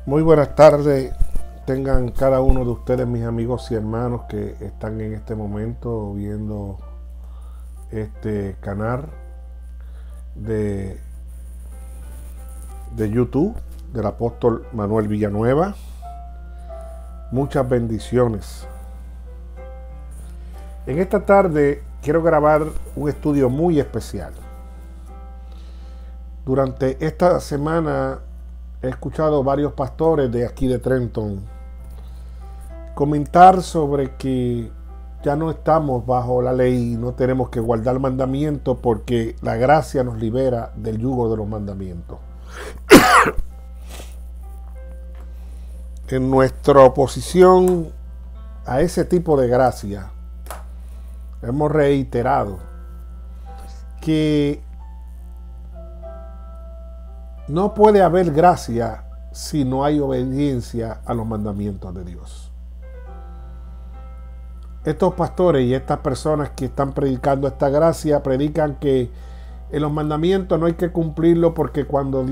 Muy buenas tardes, tengan cada uno de ustedes, mis amigos y hermanos que están en este momento viendo este canal de, de YouTube del apóstol Manuel Villanueva. Muchas bendiciones. En esta tarde quiero grabar un estudio muy especial. Durante esta semana he escuchado varios pastores de aquí de Trenton comentar sobre que ya no estamos bajo la ley y no tenemos que guardar mandamientos porque la gracia nos libera del yugo de los mandamientos. En nuestra oposición a ese tipo de gracia, hemos reiterado que no puede haber gracia si no hay obediencia a los mandamientos de Dios. Estos pastores y estas personas que están predicando esta gracia predican que en los mandamientos no hay que cumplirlo porque cuando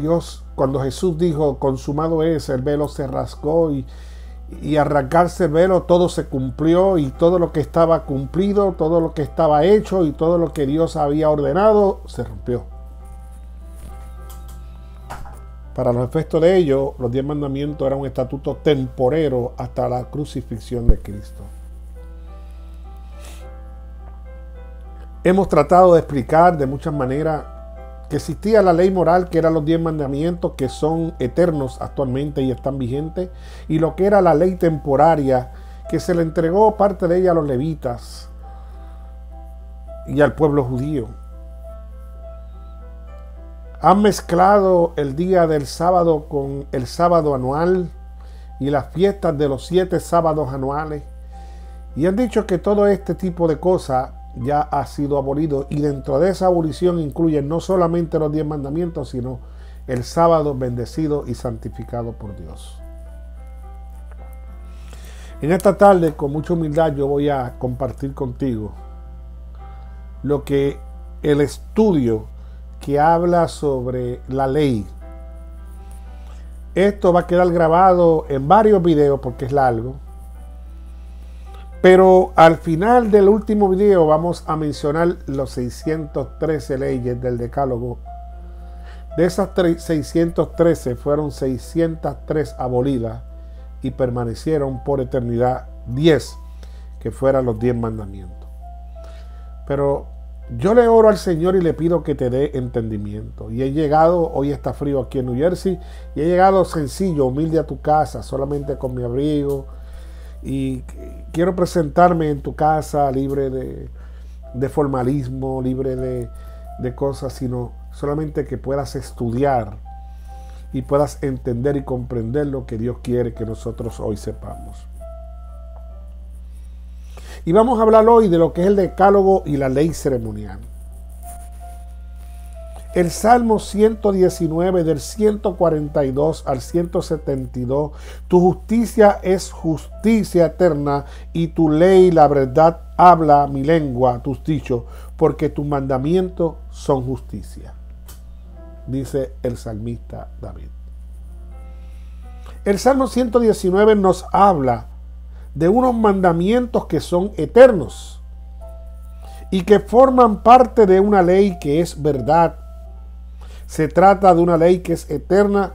Jesús dijo consumado es, el velo se rasgó y arrancarse el velo todo se cumplió y todo lo que estaba cumplido, todo lo que estaba hecho y todo lo que Dios había ordenado se rompió. Para los efectos de ello, los 10 mandamientos eran un estatuto temporero hasta la crucifixión de Cristo. Hemos tratado de explicar de muchas maneras que existía la ley moral, que eran los 10 mandamientos, que son eternos actualmente y están vigentes, y lo que era la ley temporaria, que se le entregó parte de ella a los levitas y al pueblo judío. Han mezclado el día del sábado con el sábado anual y las fiestas de los 7 sábados anuales. Y han dicho que todo este tipo de cosas ya ha sido abolido. Y dentro de esa abolición incluyen no solamente los 10 mandamientos, sino el sábado bendecido y santificado por Dios. En esta tarde, con mucha humildad, yo voy a compartir contigo lo que el estudio que habla sobre la ley. Esto va a quedar grabado en varios videos porque es largo. Pero al final del último video vamos a mencionar los 613 leyes del Decálogo. De esas 613 fueron 603 abolidas y permanecieron por eternidad 10, que fueran los 10 mandamientos. Pero yo le oro al Señor y le pido que te dé entendimiento. Y he llegado, hoy está frío aquí en New Jersey, y he llegado sencillo, humilde a tu casa, solamente con mi abrigo. Y quiero presentarme en tu casa libre de formalismo, libre de cosas, sino solamente que puedas estudiar y puedas entender y comprender lo que Dios quiere que nosotros hoy sepamos. Y vamos a hablar hoy de lo que es el Decálogo y la ley ceremonial. El Salmo 119 del 142 al 172, tu justicia es justicia eterna y tu ley, la verdad, habla mi lengua, tus dichos, porque tus mandamientos son justicia, dice el salmista David. El Salmo 119 nos habla de unos mandamientos que son eternos y que forman parte de una ley que es verdad. Se trata de una ley que es eterna,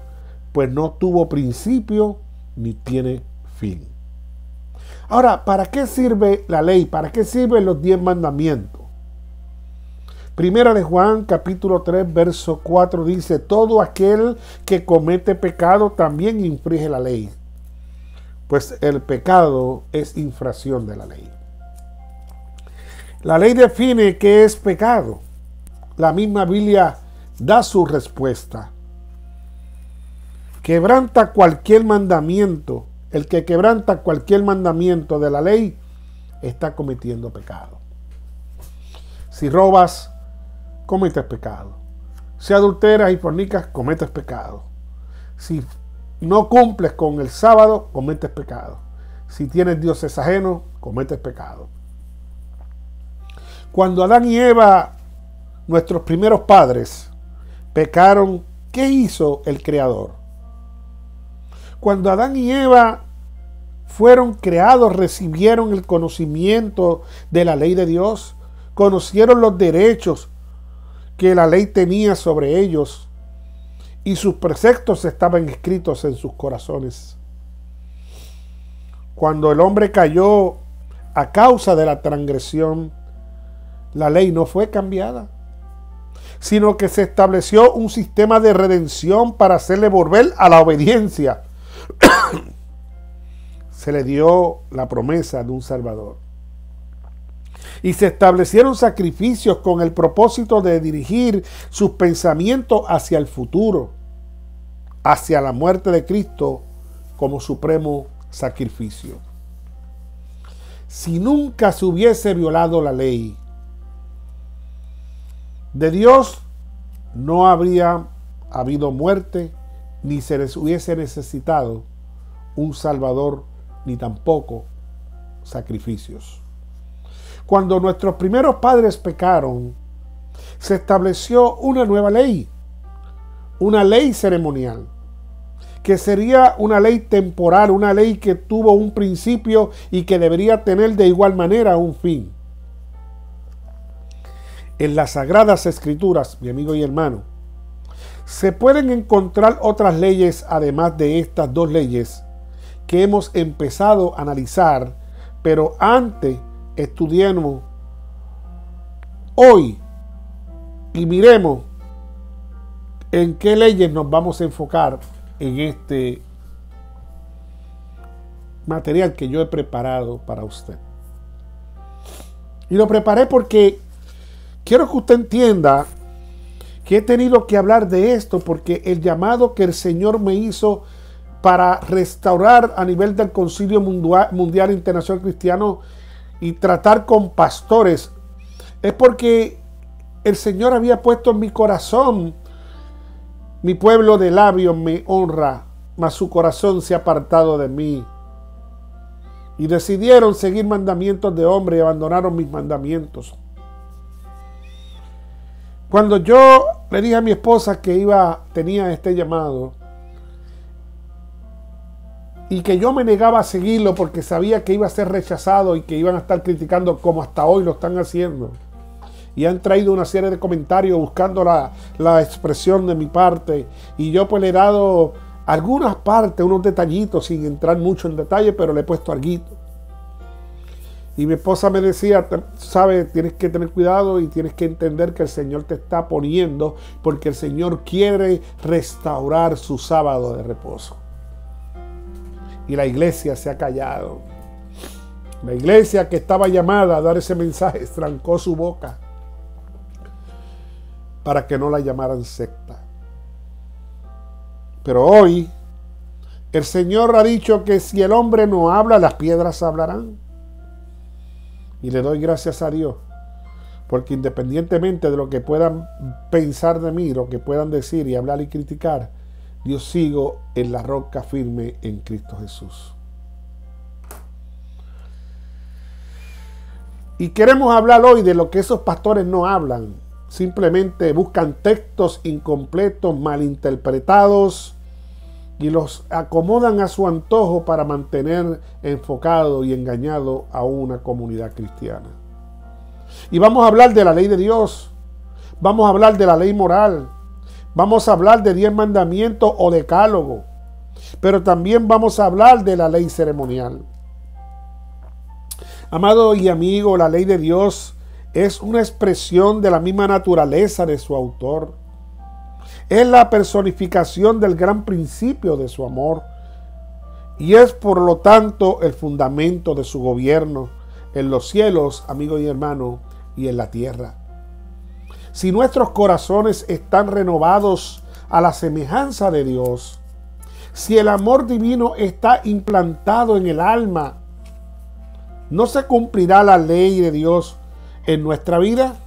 pues no tuvo principio ni tiene fin. Ahora, ¿para qué sirve la ley? ¿Para qué sirven los 10 mandamientos? Primera de Juan, capítulo 3, verso 4 dice, todo aquel que comete pecado también infringe la ley, pues el pecado es infracción de la ley. La ley define qué es pecado. La misma Biblia da su respuesta. Quebranta cualquier mandamiento. El que quebranta cualquier mandamiento de la ley está cometiendo pecado. Si robas, cometes pecado. Si adulteras y fornicas, cometes pecado. Si no cumples con el sábado, cometes pecado. Si tienes dioses ajenos, cometes pecado. Cuando Adán y Eva, nuestros primeros padres, pecaron, ¿qué hizo el Creador? Cuando Adán y Eva fueron creados, recibieron el conocimiento de la ley de Dios, conocieron los derechos que la ley tenía sobre ellos y sus preceptos estaban escritos en sus corazones. Cuando el hombre cayó a causa de la transgresión, la ley no fue cambiada, sino que se estableció un sistema de redención para hacerle volver a la obediencia. Se le dio la promesa de un Salvador. Y se establecieron sacrificios con el propósito de dirigir sus pensamientos hacia el futuro, hacia la muerte de Cristo como supremo sacrificio. Si nunca se hubiese violado la ley de Dios, no habría habido muerte, ni se les hubiese necesitado un Salvador, ni tampoco sacrificios. Cuando nuestros primeros padres pecaron, se estableció una nueva ley, una ley ceremonial, que sería una ley temporal, una ley que tuvo un principio y que debería tener de igual manera un fin. En las Sagradas Escrituras, mi amigo y hermano, se pueden encontrar otras leyes además de estas dos leyes que hemos empezado a analizar, pero antes estudiemos hoy y miremos en qué leyes nos vamos a enfocar en este material que yo he preparado para usted. Y lo preparé porque quiero que usted entienda que he tenido que hablar de esto, porque el llamado que el Señor me hizo para restaurar a nivel del Concilio Mundial Internacional Cristiano y tratar con pastores, es porque el Señor había puesto en mi corazón: mi pueblo de labios me honra, mas su corazón se ha apartado de mí. Y decidieron seguir mandamientos de hombre y abandonaron mis mandamientos. Cuando yo le dije a mi esposa que tenía este llamado y que yo me negaba a seguirlo porque sabía que iba a ser rechazado y que iban a estar criticando como hasta hoy lo están haciendo, y han traído una serie de comentarios buscando la expresión de mi parte, y yo pues le he dado algunas partes, unos detallitos, sin entrar mucho en detalle, pero le he puesto alguito. Y mi esposa me decía: sabes, tienes que tener cuidado y tienes que entender que el Señor te está poniendo, porque el Señor quiere restaurar su sábado de reposo. Y la iglesia se ha callado. La iglesia que estaba llamada a dar ese mensaje trancó su boca para que no la llamaran secta. Pero hoy el Señor ha dicho que si el hombre no habla, las piedras hablarán. Y le doy gracias a Dios, porque independientemente de lo que puedan pensar de mí, lo que puedan decir y hablar y criticar, yo sigo en la roca firme en Cristo Jesús. Y queremos hablar hoy de lo que esos pastores no hablan. Simplemente buscan textos incompletos, malinterpretados, y los acomodan a su antojo para mantener enfocado y engañado a una comunidad cristiana. Y vamos a hablar de la ley de Dios, vamos a hablar de la ley moral, vamos a hablar de 10 mandamientos o decálogo, pero también vamos a hablar de la ley ceremonial. Amado y amigo, la ley de Dios es una expresión de la misma naturaleza de su autor. Es la personificación del gran principio de su amor y es por lo tanto el fundamento de su gobierno en los cielos, amigo y hermano, y en la tierra. Si nuestros corazones están renovados a la semejanza de Dios, si el amor divino está implantado en el alma, ¿no se cumplirá la ley de Dios en nuestra vida?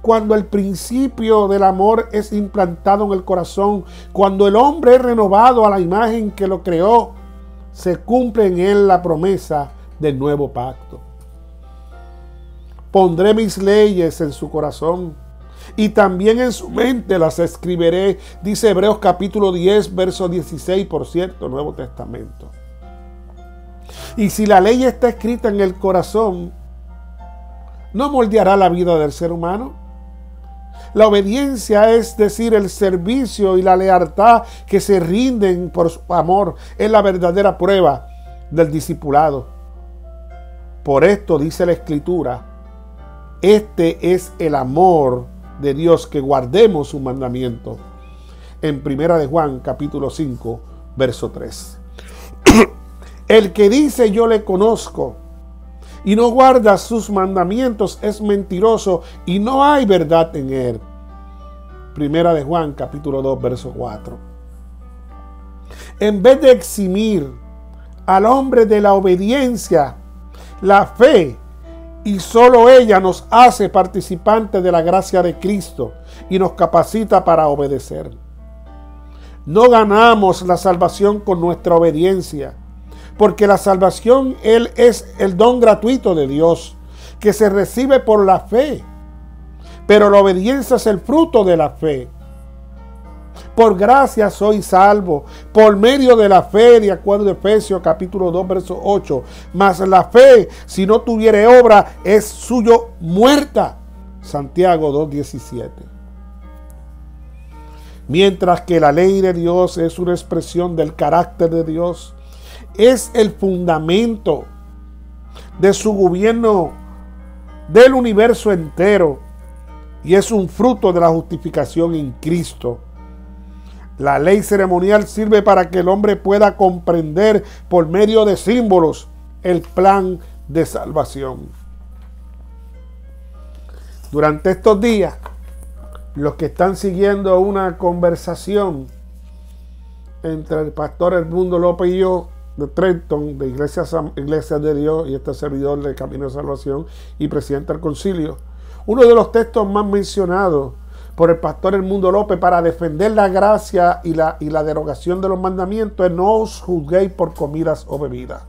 Cuando el principio del amor es implantado en el corazón, cuando el hombre es renovado a la imagen que lo creó, se cumple en él la promesa del nuevo pacto. Pondré mis leyes en su corazón y también en su mente las escribiré, dice Hebreos capítulo 10, verso 16, por cierto, Nuevo Testamento. Y si la ley está escrita en el corazón, ¿no moldeará la vida del ser humano? La obediencia, es decir, el servicio y la lealtad que se rinden por su amor, es la verdadera prueba del discipulado. Por esto dice la Escritura, este es el amor de Dios, que guardemos su mandamiento. En 1 de Juan capítulo 5, verso 3. El que dice yo le conozco y no guarda sus mandamientos es mentiroso y no hay verdad en él. 1 de Juan capítulo 2, verso 4. En vez de eximir al hombre de la obediencia, la fe, y solo ella nos hace participantes de la gracia de Cristo y nos capacita para obedecer. No ganamos la salvación con nuestra obediencia, porque la salvación es el don gratuito de Dios, que se recibe por la fe. Pero la obediencia es el fruto de la fe. Por gracia soy salvo, por medio de la fe, de acuerdo a Efesios capítulo 2, verso 8. Mas la fe, si no tuviere obra, es suyo muerta. Santiago 2, 17. Mientras que la ley de Dios es una expresión del carácter de Dios, es el fundamento de su gobierno del universo entero y es un fruto de la justificación en Cristo. La ley ceremonial sirve para que el hombre pueda comprender por medio de símbolos el plan de salvación. Durante estos días, los que están siguiendo una conversación entre el pastor Edmundo López y yo, de Trenton, de Iglesias de Dios, y este servidor de Camino de Salvación y presidente del concilio, uno de los textos más mencionados por el pastor Edmundo López para defender la gracia y la derogación de los mandamientos es: no os juzguéis por comidas o bebidas.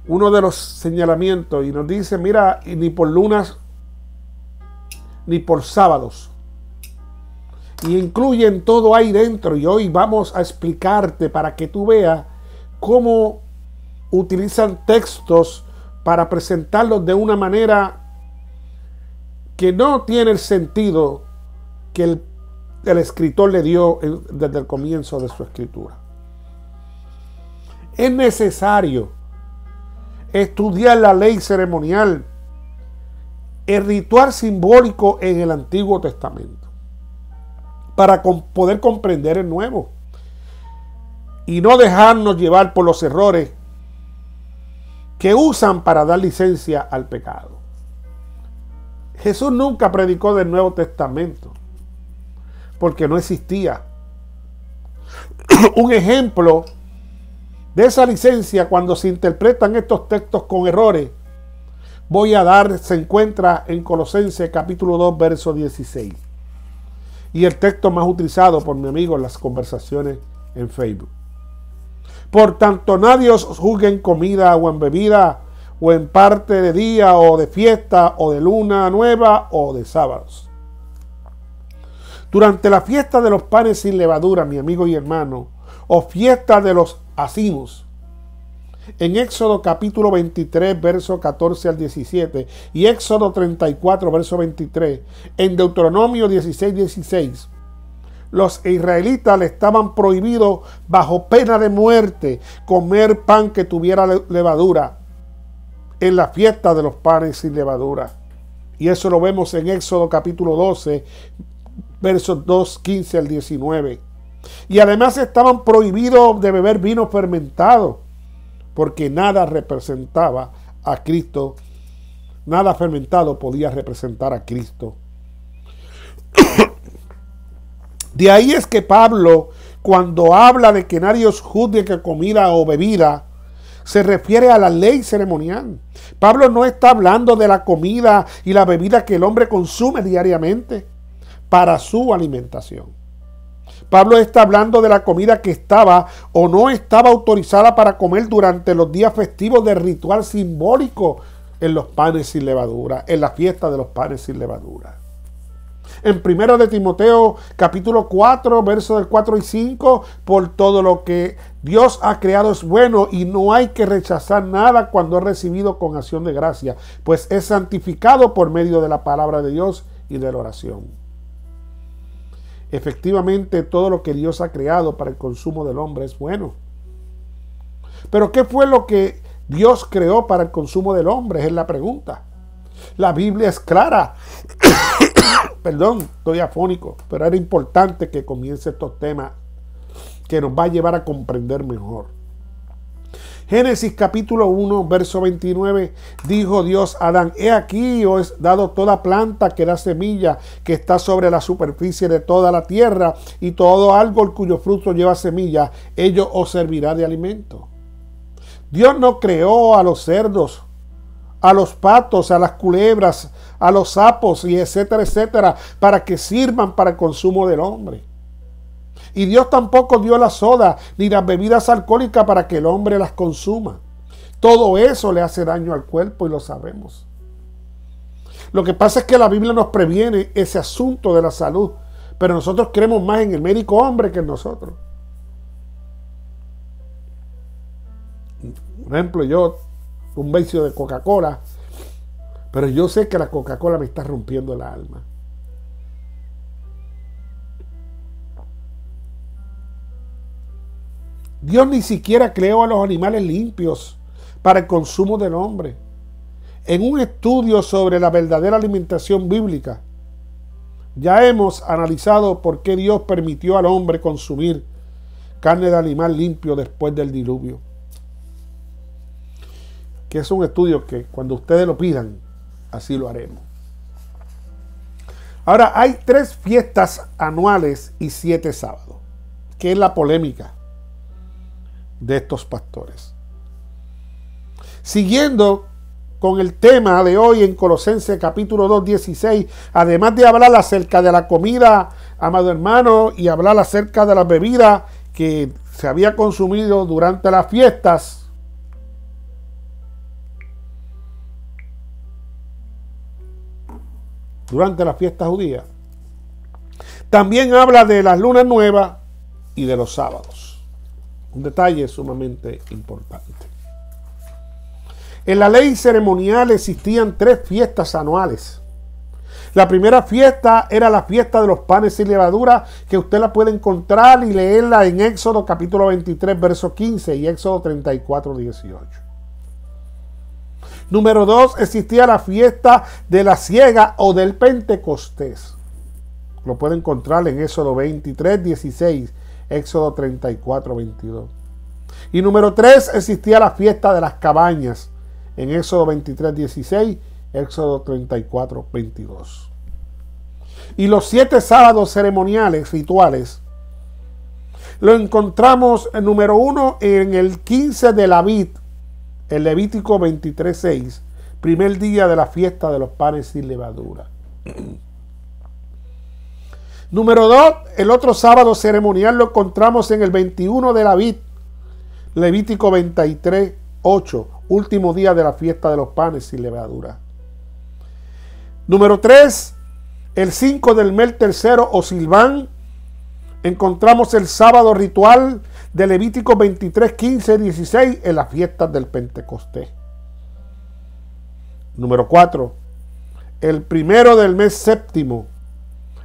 Uno de los señalamientos, y nos dice, mira, ni por lunas ni por sábados. Y incluyen todo ahí dentro, y hoy vamos a explicarte para que tú veas cómo utilizan textos para presentarlos de una manera que no tiene el sentido que el escritor le dio desde el comienzo de su escritura. Es necesario estudiar la ley ceremonial, el ritual simbólico en el Antiguo Testamento, para poder comprender el Nuevo y no dejarnos llevar por los errores que usan para dar licencia al pecado. Jesús nunca predicó del Nuevo Testamento porque no existía. Un ejemplo de esa licencia, cuando se interpretan estos textos con errores, se encuentra en Colosenses capítulo 2, verso 16. Y el texto más utilizado por mi amigo en las conversaciones en Facebook. Por tanto, nadie os juzgue en comida o en bebida, o en parte de día o de fiesta, o de luna nueva, o de sábados. Durante la fiesta de los panes sin levadura, mi amigo y hermano, o fiesta de los acimos, en Éxodo capítulo 23, verso 14 al 17, y Éxodo 34, verso 23, en Deuteronomio 16, 16, los israelitas le estaban prohibidos bajo pena de muerte comer pan que tuviera levadura en la fiesta de los panes sin levadura. Y eso lo vemos en Éxodo capítulo 12, versos 2, 15 al 19. Y además estaban prohibidos de beber vino fermentado, porque nada representaba a Cristo. Nada fermentado podía representar a Cristo. De ahí es que Pablo, cuando habla de que nadie os juzgue que comida o bebida, se refiere a la ley ceremonial. Pablo no está hablando de la comida y la bebida que el hombre consume diariamente para su alimentación. Pablo está hablando de la comida que estaba o no estaba autorizada para comer durante los días festivos del ritual simbólico en los panes sin levadura, en la fiesta de los panes sin levadura. En 1 de Timoteo capítulo 4, versos del 4 y 5, por todo lo que Dios ha creado es bueno y no hay que rechazar nada cuando es recibido con acción de gracia, pues es santificado por medio de la palabra de Dios y de la oración. Efectivamente, todo lo que Dios ha creado para el consumo del hombre es bueno. Pero ¿qué fue lo que Dios creó para el consumo del hombre? Es la pregunta. La Biblia es clara. Perdón, estoy afónico, pero era importante que comience estos temas que nos va a llevar a comprender mejor. Génesis capítulo 1, verso 29, dijo Dios a Adán: he aquí os he dado toda planta que da semilla, que está sobre la superficie de toda la tierra, y todo árbol cuyo fruto lleva semilla, ello os servirá de alimento. Dios no creó a los cerdos, a los patos, a las culebras, a los sapos y etcétera, etcétera, para que sirvan para el consumo del hombre. Y Dios tampoco dio la soda ni las bebidas alcohólicas para que el hombre las consuma. Todo eso le hace daño al cuerpo y lo sabemos. Lo que pasa es que la Biblia nos previene ese asunto de la salud, pero nosotros creemos más en el médico hombre que en nosotros. Por ejemplo, yo, un vicio de Coca-Cola, pero yo sé que la Coca-Cola me está rompiendo el alma. Dios ni siquiera creó a los animales limpios para el consumo del hombre. En un estudio sobre la verdadera alimentación bíblica, ya hemos analizado por qué Dios permitió al hombre consumir carne de animal limpio después del diluvio. Que es un estudio que cuando ustedes lo pidan, así lo haremos. Ahora, hay 3 fiestas anuales y 7 sábados, que es la polémica de estos pastores. Siguiendo con el tema de hoy en Colosenses capítulo 2, 16, además de hablar acerca de la comida, amado hermano, y hablar acerca de las bebidas que se había consumido durante las fiestas, judías, también habla de las lunas nuevas y de los sábados. Un detalle sumamente importante. En la ley ceremonial existían 3 fiestas anuales. La primera fiesta era la fiesta de los panes sin levadura, que usted la puede encontrar y leerla en Éxodo capítulo 23, verso 15 y Éxodo 34, 18. Número 2, existía la fiesta de la siega o del Pentecostés. Lo puede encontrar en Éxodo 23, 16, Éxodo 34, 22. Y número 3, existía la fiesta de las cabañas en Éxodo 23, 16, Éxodo 34, 22. Y los 7 sábados ceremoniales, rituales, lo encontramos en número 1 en el 15 de Labit, el Levítico 23, 6, primer día de la fiesta de los panes sin levadura. Número 2, el otro sábado ceremonial lo encontramos en el 21 de Labit, Levítico 23, 8, último día de la fiesta de los panes sin levadura. Número 3, el 5 del mes tercero o Silván, encontramos el sábado ritual de Levítico 23, 15, 16 en las fiestas del Pentecostés. Número 4, el primero del mes séptimo,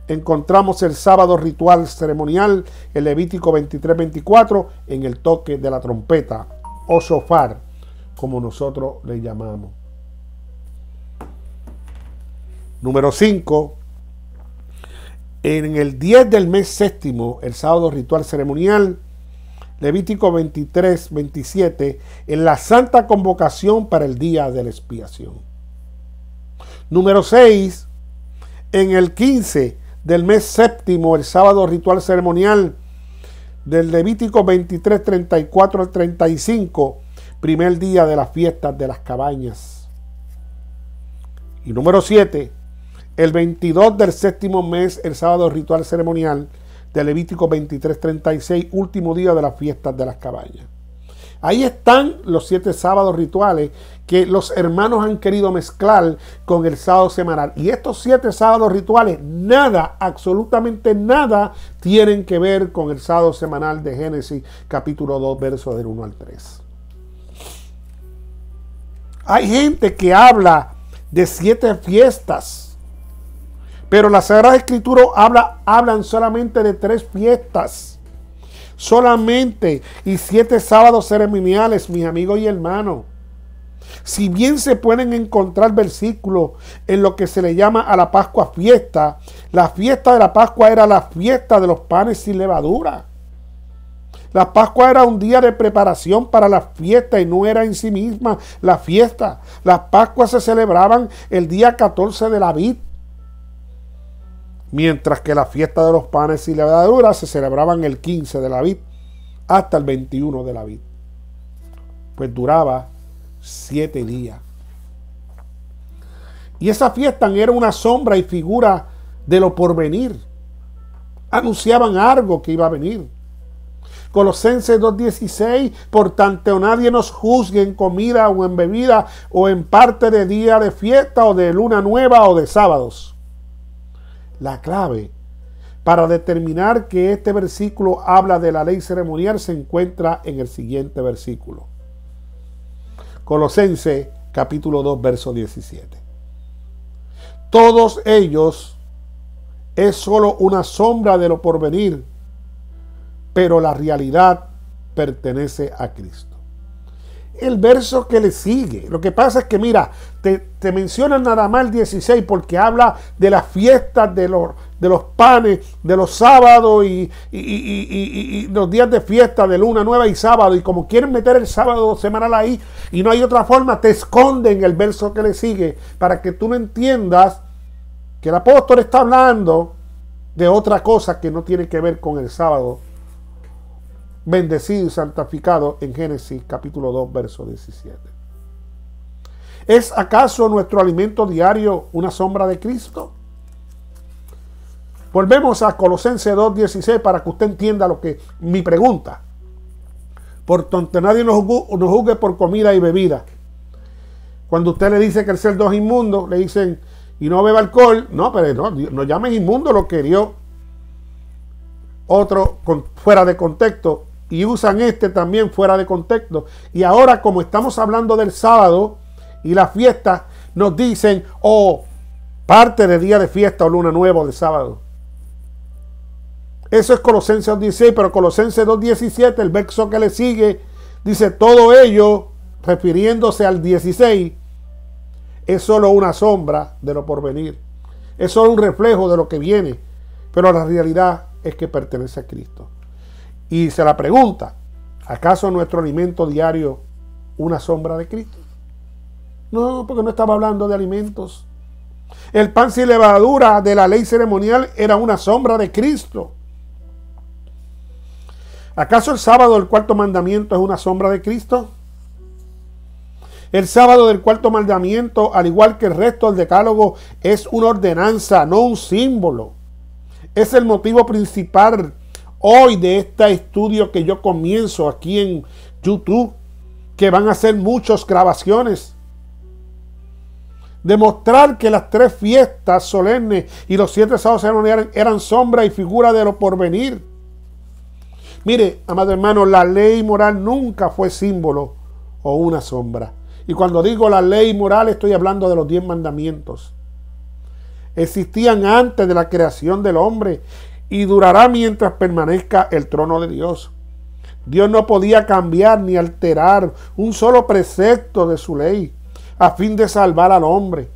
encontramos el sábado ritual ceremonial en Levítico 23, 24 en el toque de la trompeta o shofar, como nosotros le llamamos. Número 5, en el 10 del mes séptimo, el sábado ritual ceremonial, Levítico 23, 27, en la santa convocación para el día de la expiación. Número 6, en el 15 del mes séptimo, el sábado ritual ceremonial del Levítico 23, 34 al 35, primer día de las fiestas de las cabañas. Y número 7, el 22 del séptimo mes, el sábado ritual ceremonial de Levítico 23, 36, último día de las fiestas de las cabañas. Ahí están los 7 sábados rituales que los hermanos han querido mezclar con el sábado semanal. Y estos 7 sábados rituales, nada, absolutamente nada, tienen que ver con el sábado semanal de Génesis, capítulo 2, versos del 1 al 3. Hay gente que habla de 7 fiestas, pero la Sagrada Escritura hablan solamente de 3 fiestas. Solamente, y 7 sábados ceremoniales, mis amigos y hermanos. Si bien se pueden encontrar versículos en lo que se le llama a la Pascua fiesta, la fiesta de la Pascua era la fiesta de los panes sin levadura. La Pascua era un día de preparación para la fiesta y no era en sí misma la fiesta. Las Pascuas se celebraban el día 14 de la vid, mientras que la fiesta de los panes sin levadura se celebraban el 15 de la vid hasta el 21 de la vid. Pues duraba 7 días. Y esa fiesta era una sombra y figura de lo porvenir. Anunciaban algo que iba a venir. Colosenses 2:16, por tanto nadie nos juzgue en comida o en bebida o en parte de día de fiesta o de luna nueva o de sábados. La clave para determinar que este versículo habla de la ley ceremonial se encuentra en el siguiente versículo. Colosenses capítulo 2, verso 17. Todos ellos es solo una sombra de lo porvenir, pero la realidad pertenece a Cristo. El verso que le sigue, lo que pasa es que mira, te mencionan nada más el 16 porque habla de las fiestas de los panes, de los sábados y los días de fiesta de luna nueva y sábado, y como quieren meter el sábado semanal ahí y no hay otra forma, te esconden el verso que le sigue para que tú no entiendas que el apóstol está hablando de otra cosa que no tiene que ver con el sábado bendecido y santificado en Génesis capítulo 2, verso 17. ¿Es acaso nuestro alimento diario una sombra de Cristo? Volvemos a Colosenses 2:16 para que usted entienda lo que mi pregunta. Por tanto, nadie nos juzgue por comida y bebida. Cuando usted le dice que el cerdo es inmundo, le dicen, y no beba alcohol. No, pero no llames inmundo lo que dio otro fuera de contexto. Y usan también fuera de contexto. Y ahora, como estamos hablando del sábado y la fiesta, nos dicen, parte de día de fiesta o luna nueva o de sábado. Eso es Colosenses 2:16, pero Colosenses 2:17, el verso que le sigue, dice, todo ello, refiriéndose al 16, es solo una sombra de lo porvenir. Es solo un reflejo de lo que viene. Pero la realidad es que pertenece a Cristo. Y se la pregunta, ¿acaso nuestro alimento diario una sombra de Cristo? No, porque no estaba hablando de alimentos. El pan sin levadura de la ley ceremonial era una sombra de Cristo. ¿Acaso el sábado del cuarto mandamiento es una sombra de Cristo? El sábado del cuarto mandamiento, al igual que el resto del decálogo, es una ordenanza, no un símbolo. Es el motivo principal hoy de este estudio que yo comienzo aquí en YouTube, que van a ser muchas grabaciones. Demostrar que las 3 fiestas solemnes y los 7 sábados ceremoniales eran sombra y figura de lo porvenir. Mire, amado hermano, la ley moral nunca fue símbolo o una sombra. Y cuando digo la ley moral, estoy hablando de los 10 mandamientos. Existían antes de la creación del hombre y durará mientras permanezca el trono de Dios. Dios no podía cambiar ni alterar un solo precepto de su ley a fin de salvar al hombre,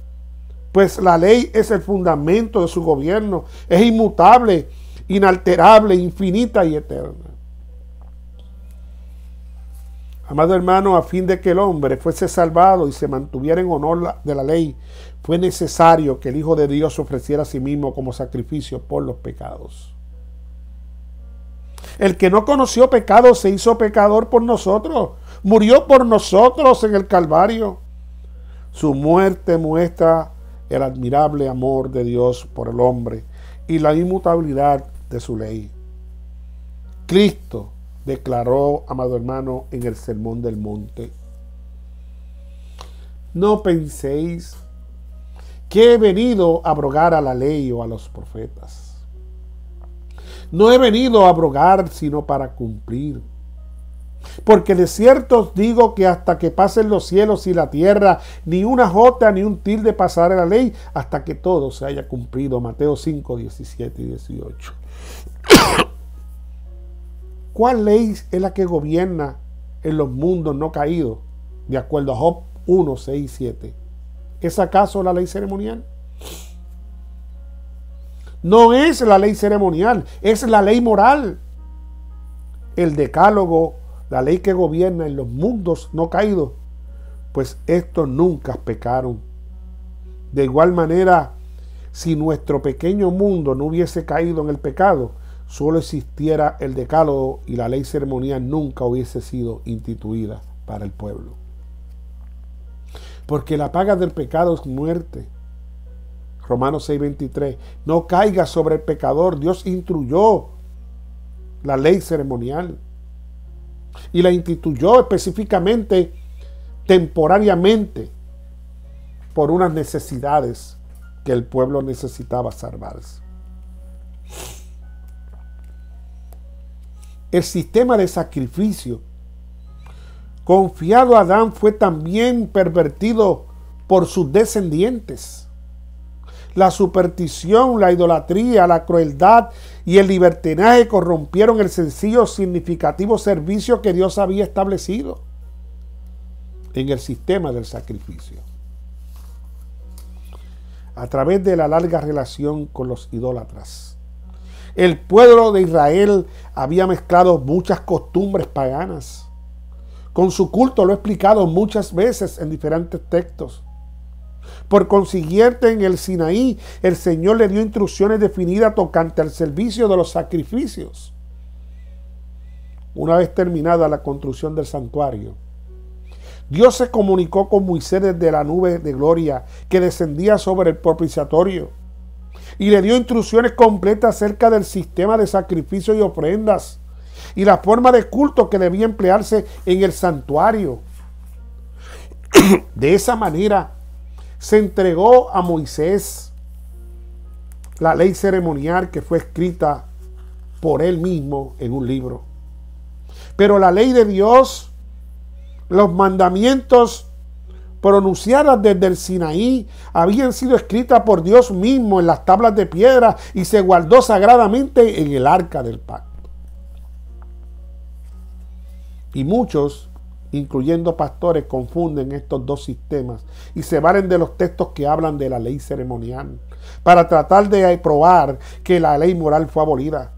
pues la ley es el fundamento de su gobierno, es inmutable, inalterable, infinita y eterna. Amado hermano, a fin de que el hombre fuese salvado y se mantuviera en honor de la ley, fue necesario que el Hijo de Dios se ofreciera a sí mismo como sacrificio por los pecados. El que no conoció pecado se hizo pecador por nosotros, murió por nosotros en el Calvario. Su muerte muestra el admirable amor de Dios por el hombre y la inmutabilidad de su ley. Cristo declaró, amado hermano, en el Sermón del Monte. No penséis que he venido a abrogar a la ley o a los profetas. No he venido a abrogar, sino para cumplir. Porque de cierto os digo que hasta que pasen los cielos y la tierra, ni una jota ni un tilde pasará la ley, hasta que todo se haya cumplido. Mateo 5, 17 y 18. ¿Cuál ley es la que gobierna en los mundos no caídos? De acuerdo a Job 1, 6 y 7. ¿Es acaso la ley ceremonial? No es la ley ceremonial, es la ley moral. El decálogo, la ley que gobierna en los mundos no caídos, pues estos nunca pecaron. De igual manera, si nuestro pequeño mundo no hubiese caído en el pecado, solo existiera el decálogo y la ley ceremonial nunca hubiese sido instituida para el pueblo. Porque la paga del pecado es muerte. Romanos 6:23. No caiga sobre el pecador. Dios instruyó la ley ceremonial y la instituyó específicamente, temporariamente, por unas necesidades que el pueblo necesitaba salvarse. El sistema de sacrificio confiado a Adán fue también pervertido por sus descendientes. La superstición, la idolatría, la crueldad y el libertinaje corrompieron el sencillo, significativo servicio que Dios había establecido en el sistema del sacrificio. A través de la larga relación con los idólatras, el pueblo de Israel había mezclado muchas costumbres paganas con su culto. Lo he explicado muchas veces en diferentes textos. Por consiguiente, en el Sinaí, el Señor le dio instrucciones definidas tocante al servicio de los sacrificios. Una vez terminada la construcción del santuario, Dios se comunicó con Moisés desde la nube de gloria que descendía sobre el propiciatorio y le dio instrucciones completas acerca del sistema de sacrificios y ofrendas y la forma de culto que debía emplearse en el santuario. De esa manera, se entregó a Moisés la ley ceremonial que fue escrita por él mismo en un libro. Pero la ley de Dios, los mandamientos pronunciadas desde el Sinaí, habían sido escritas por Dios mismo en las tablas de piedra y se guardó sagradamente en el arca del pacto. Y muchos, incluyendo pastores, confunden estos dos sistemas y se valen de los textos que hablan de la ley ceremonial para tratar de probar que la ley moral fue abolida.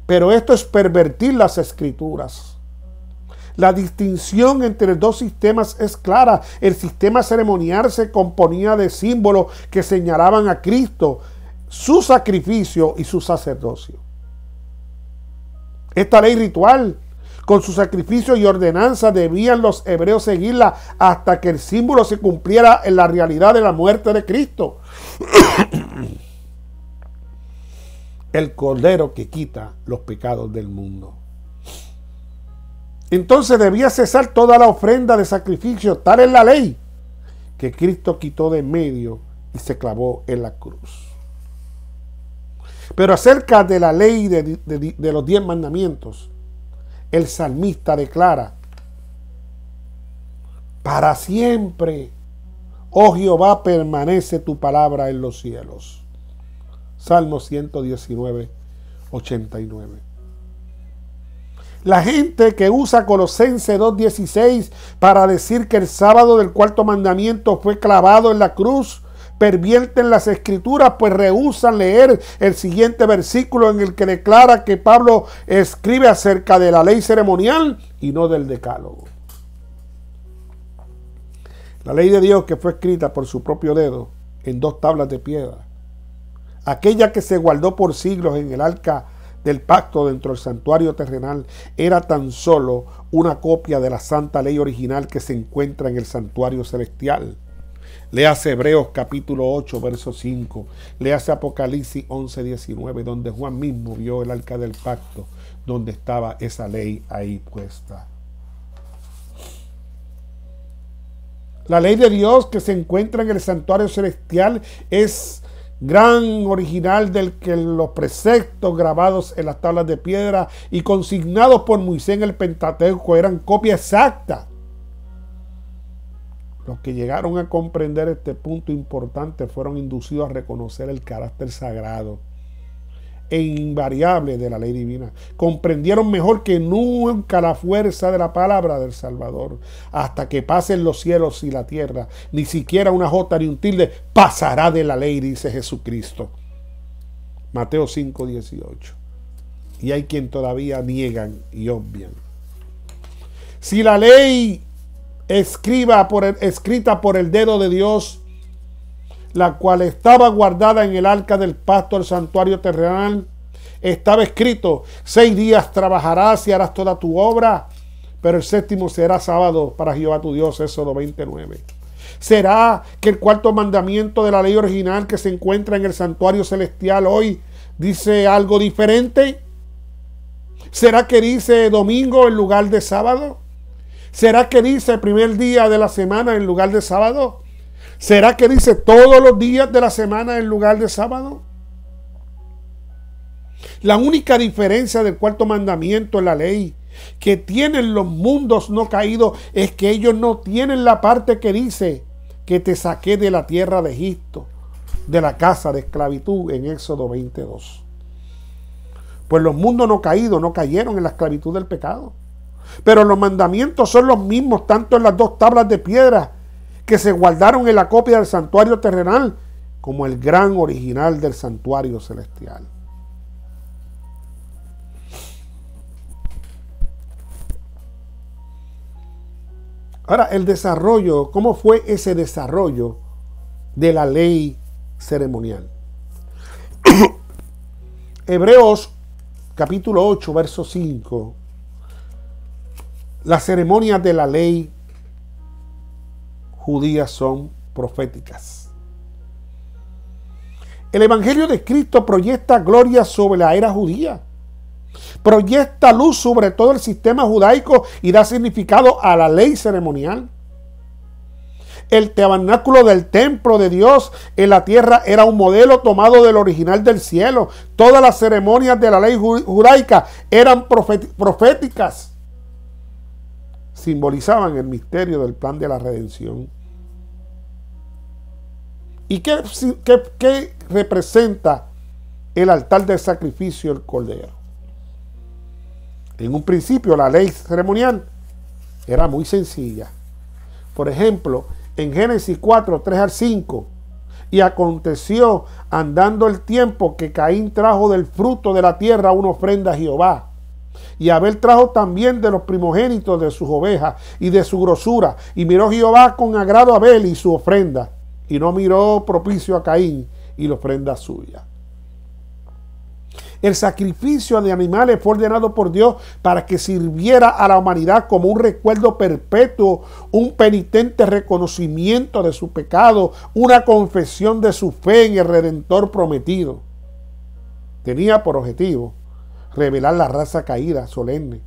Pero esto es pervertir las escrituras. La distinción entre los dos sistemas es clara. El sistema ceremonial se componía de símbolos que señalaban a Cristo, su sacrificio y su sacerdocio. Esta ley ritual, con su sacrificio y ordenanza, debían los hebreos seguirla hasta que el símbolo se cumpliera en la realidad de la muerte de Cristo. El Cordero que quita los pecados del mundo. Entonces debía cesar toda la ofrenda de sacrificio. Tal es la ley que Cristo quitó de en medio y se clavó en la cruz. Pero acerca de la ley de los 10 mandamientos, el salmista declara: para siempre, oh Jehová, permanece tu palabra en los cielos. Salmo 119, 89. La gente que usa Colosenses 2:16 para decir que el sábado del cuarto mandamiento fue clavado en la cruz, pervierten las escrituras, pues rehúsan leer el siguiente versículo en el que declara que Pablo escribe acerca de la ley ceremonial y no del decálogo. La ley de Dios que fue escrita por su propio dedo en 2 tablas de piedra, aquella que se guardó por siglos en el arca del pacto dentro del santuario terrenal, era tan solo una copia de la santa ley original que se encuentra en el santuario celestial. Léase Hebreos capítulo 8, verso 5. Léase Apocalipsis 11, 19, donde Juan mismo vio el arca del pacto, donde estaba esa ley ahí puesta. La ley de Dios que se encuentra en el santuario celestial es gran original del que los preceptos grabados en las tablas de piedra y consignados por Moisés en el Pentateuco eran copia exacta. Los que llegaron a comprender este punto importante fueron inducidos a reconocer el carácter sagrado e invariable de la ley divina. Comprendieron mejor que nunca la fuerza de la palabra del Salvador. Hasta que pasen los cielos y la tierra, ni siquiera una jota ni un tilde pasará de la ley, dice Jesucristo. Mateo 5, 18. Y hay quien todavía niegan y obvian. Si la ley escrita por el dedo de Dios, la cual estaba guardada en el arca del pacto del santuario terrenal, estaba escrito: 6 días trabajarás y harás toda tu obra, pero el séptimo será sábado para Jehová tu Dios. Éxodo 29. ¿Será que el cuarto mandamiento de la ley original que se encuentra en el santuario celestial hoy dice algo diferente? ¿Será que dice domingo en lugar de sábado? ¿Será que dice el primer día de la semana en lugar de sábado? ¿Será que dice todos los días de la semana en lugar de sábado? La única diferencia del cuarto mandamiento en la ley que tienen los mundos no caídos es que ellos no tienen la parte que dice que te saqué de la tierra de Egipto, de la casa de esclavitud, en Éxodo 22. Pues los mundos no caídos no cayeron en la esclavitud del pecado. Pero los mandamientos son los mismos tanto en las 2 tablas de piedra que se guardaron en la copia del santuario terrenal como el gran original del santuario celestial. Ahora, el desarrollo, ¿cómo fue ese desarrollo de la ley ceremonial? Hebreos capítulo 8, verso 5. Las ceremonias de la ley judía son proféticas. El Evangelio de Cristo proyecta gloria sobre la era judía. Proyecta luz sobre todo el sistema judaico y da significado a la ley ceremonial. El tabernáculo del templo de Dios en la tierra era un modelo tomado del original del cielo. Todas las ceremonias de la ley judaica eran proféticas. Simbolizaban el misterio del plan de la redención. ¿Y qué representa el altar del sacrificio, el cordero? En un principio la ley ceremonial era muy sencilla. Por ejemplo, en Génesis 4, 3 al 5, y aconteció andando el tiempo que Caín trajo del fruto de la tierra una ofrenda a Jehová. Y Abel trajo también de los primogénitos de sus ovejas y de su grosura. Y miró Jehová con agrado a Abel y su ofrenda, y no miró propicio a Caín y la ofrenda suya. El sacrificio de animales fue ordenado por Dios para que sirviera a la humanidad como un recuerdo perpetuo, un penitente reconocimiento de su pecado, una confesión de su fe en el Redentor prometido. Tenía por objetivo revelar la raza caída, solemne,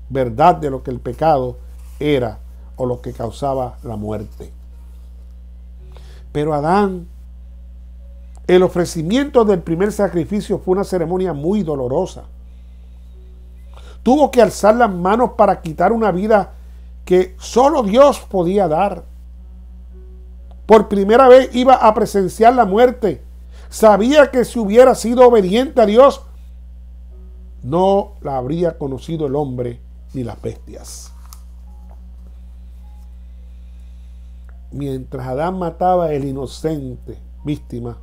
verdad de lo que el pecado era o lo que causaba la muerte. Pero Adán, el ofrecimiento del primer sacrificio fue una ceremonia muy dolorosa. Tuvo que alzar las manos para quitar una vida que solo Dios podía dar. Por primera vez iba a presenciar la muerte. Sabía que si hubiera sido obediente a Dios, no la habría conocido el hombre ni las bestias. Mientras Adán mataba el inocente víctima,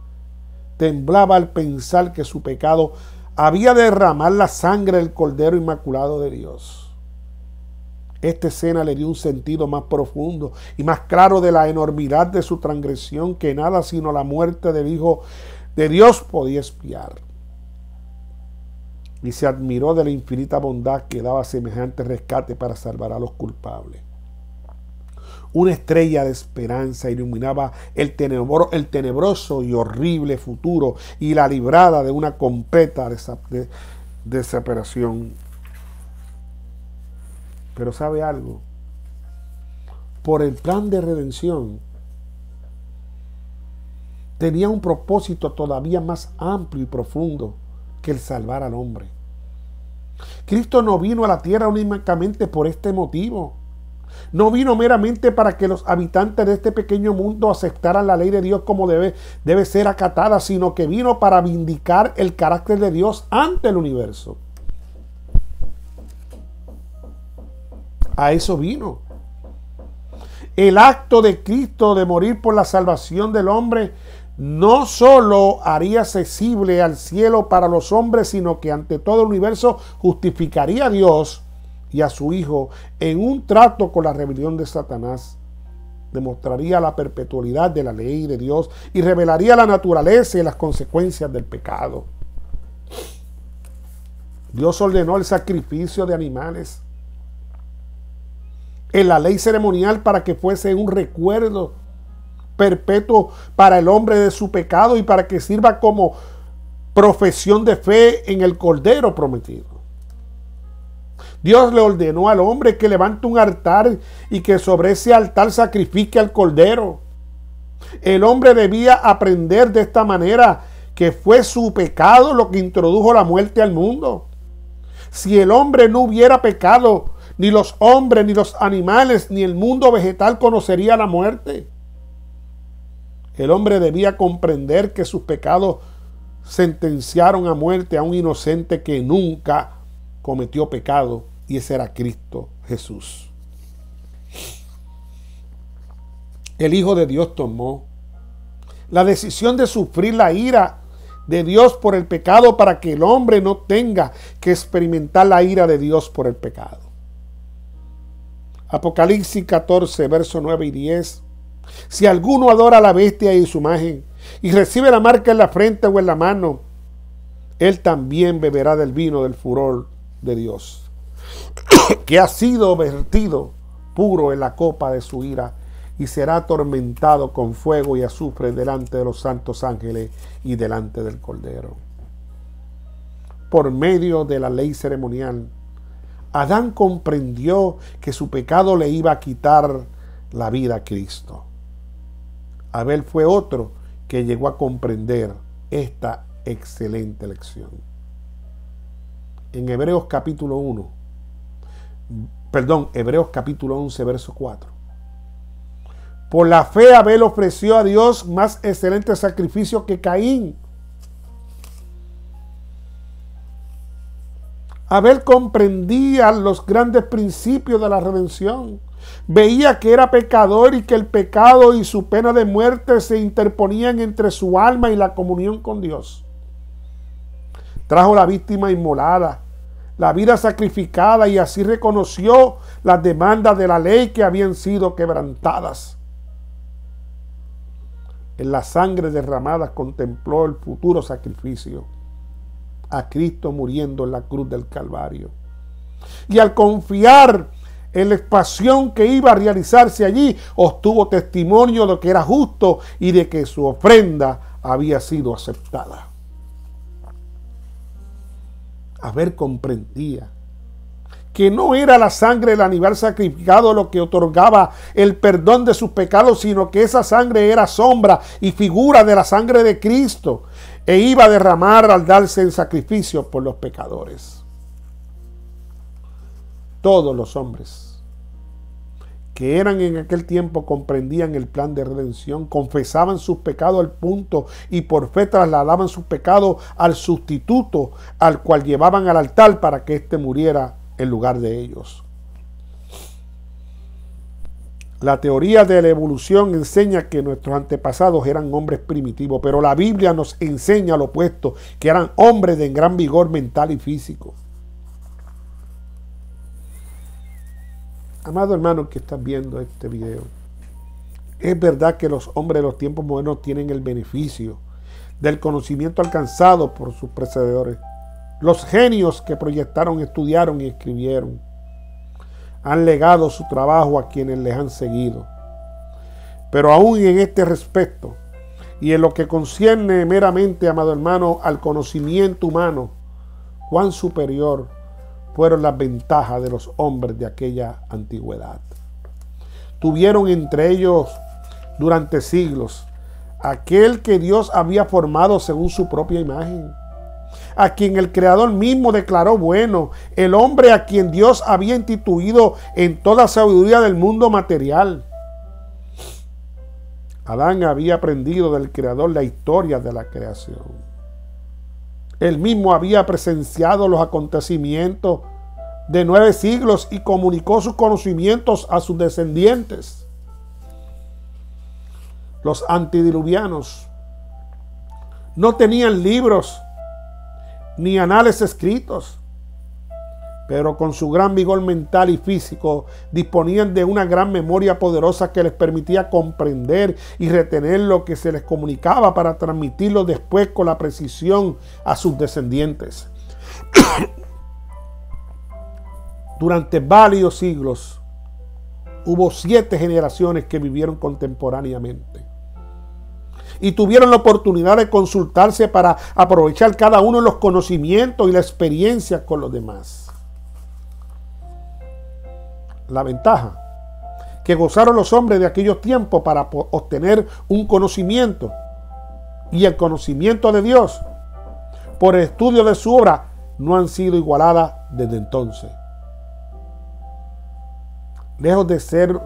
temblaba al pensar que su pecado había de derramar la sangre del Cordero Inmaculado de Dios. Esta escena le dio un sentido más profundo y más claro de la enormidad de su transgresión que nada sino la muerte del Hijo de Dios podía expiar. Y se admiró de la infinita bondad que daba semejante rescate para salvar a los culpables. Una estrella de esperanza iluminaba el tenebroso y horrible futuro y la librada de una completa desesperación. Pero ¿sabe algo? Por el plan de redención tenía un propósito todavía más amplio y profundo que el salvar al hombre. Cristo no vino a la tierra únicamente por este motivo. No vino meramente para que los habitantes de este pequeño mundo aceptaran la ley de Dios como debe ser acatada, sino que vino para vindicar el carácter de Dios ante el universo. A eso vino. El acto de Cristo de morir por la salvación del hombre no solo haría accesible al cielo para los hombres, sino que ante todo el universo justificaría a Dios y a su Hijo en un trato con la rebelión de Satanás. Demostraría la perpetuidad de la ley de Dios y revelaría la naturaleza y las consecuencias del pecado. Dios ordenó el sacrificio de animales en la ley ceremonial para que fuese un recuerdo perpetuo para el hombre de su pecado y para que sirva como profesión de fe en el Cordero prometido. Dios le ordenó al hombre que levante un altar y que sobre ese altar sacrifique al Cordero. El hombre debía aprender de esta manera que fue su pecado lo que introdujo la muerte al mundo. Si el hombre no hubiera pecado, ni los hombres, ni los animales, ni el mundo vegetal conocería la muerte. El hombre debía comprender que sus pecados sentenciaron a muerte a un inocente que nunca cometió pecado, y ese era Cristo Jesús. El Hijo de Dios tomó la decisión de sufrir la ira de Dios por el pecado para que el hombre no tenga que experimentar la ira de Dios por el pecado. Apocalipsis 14, versos 9 y 10. Si alguno adora a la bestia y su imagen y recibe la marca en la frente o en la mano, él también beberá del vino del furor de Dios, que ha sido vertido puro en la copa de su ira, y será atormentado con fuego y azufre delante de los santos ángeles y delante del Cordero. Por medio de la ley ceremonial, Adán comprendió que su pecado le iba a quitar la vida a Cristo. Abel fue otro que llegó a comprender esta excelente lección. En Hebreos capítulo 11, verso 4. Por la fe Abel ofreció a Dios más excelente sacrificio que Caín. Abel comprendía los grandes principios de la redención. Veía que era pecador y que el pecado y su pena de muerte se interponían entre su alma y la comunión con Dios. Trajo la víctima inmolada, la vida sacrificada, y así reconoció las demandas de la ley que habían sido quebrantadas. En la sangre derramada contempló el futuro sacrificio, a Cristo muriendo en la cruz del Calvario. Y al confiar en la expiación que iba a realizarse allí, obtuvo testimonio de que era justo y de que su ofrenda había sido aceptada. Abel comprendía que no era la sangre del animal sacrificado lo que otorgaba el perdón de sus pecados, sino que esa sangre era sombra y figura de la sangre de Cristo, e iba a derramar al darse en sacrificio por los pecadores. Todos los hombres que eran en aquel tiempo comprendían el plan de redención, confesaban sus pecados al punto y por fe trasladaban sus pecados al sustituto, al cual llevaban al altar para que éste muriera en lugar de ellos. La teoría de la evolución enseña que nuestros antepasados eran hombres primitivos, pero la Biblia nos enseña lo opuesto, que eran hombres de gran vigor mental y físico. Amado hermano que estás viendo este video, es verdad que los hombres de los tiempos modernos tienen el beneficio del conocimiento alcanzado por sus predecesores. Los genios que proyectaron, estudiaron y escribieron han legado su trabajo a quienes les han seguido. Pero aún en este respecto, y en lo que concierne meramente, amado hermano, al conocimiento humano, cuán superior fueron las ventajas de los hombres de aquella antigüedad. Tuvieron entre ellos durante siglos aquel que Dios había formado según su propia imagen, a quien el Creador mismo declaró bueno, el hombre a quien Dios había instituido en toda sabiduría del mundo material. Adán había aprendido del Creador la historia de la creación. Él mismo había presenciado los acontecimientos de 9 siglos y comunicó sus conocimientos a sus descendientes. Los antediluvianos no tenían libros ni anales escritos, pero con su gran vigor mental y físico disponían de una gran memoria poderosa que les permitía comprender y retener lo que se les comunicaba para transmitirlo después con la precisión a sus descendientes. Durante varios siglos hubo 7 generaciones que vivieron contemporáneamente y tuvieron la oportunidad de consultarse para aprovechar cada uno de los conocimientos y la experiencia con los demás. La ventaja que gozaron los hombres de aquellos tiempos para obtener un conocimiento y el conocimiento de Dios por el estudio de su obra no han sido igualadas desde entonces. Lejos de ser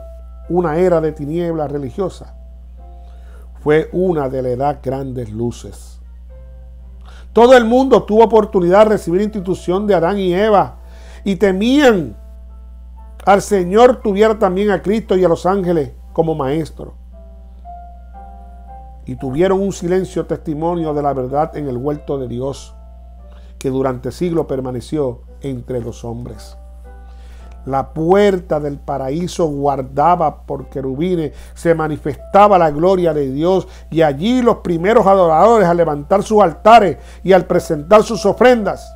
una era de tinieblas religiosa, fue una de la edad grandes luces. Todo el mundo tuvo oportunidad de recibir institución de Adán y Eva y temían al Señor, tuviera también a Cristo y a los ángeles como maestro. Y tuvieron un silencio testimonio de la verdad en el huerto de Dios, que durante siglos permaneció entre los hombres. La puerta del paraíso guardaba por querubines, se manifestaba la gloria de Dios, y allí los primeros adoradores al levantar sus altares y al presentar sus ofrendas,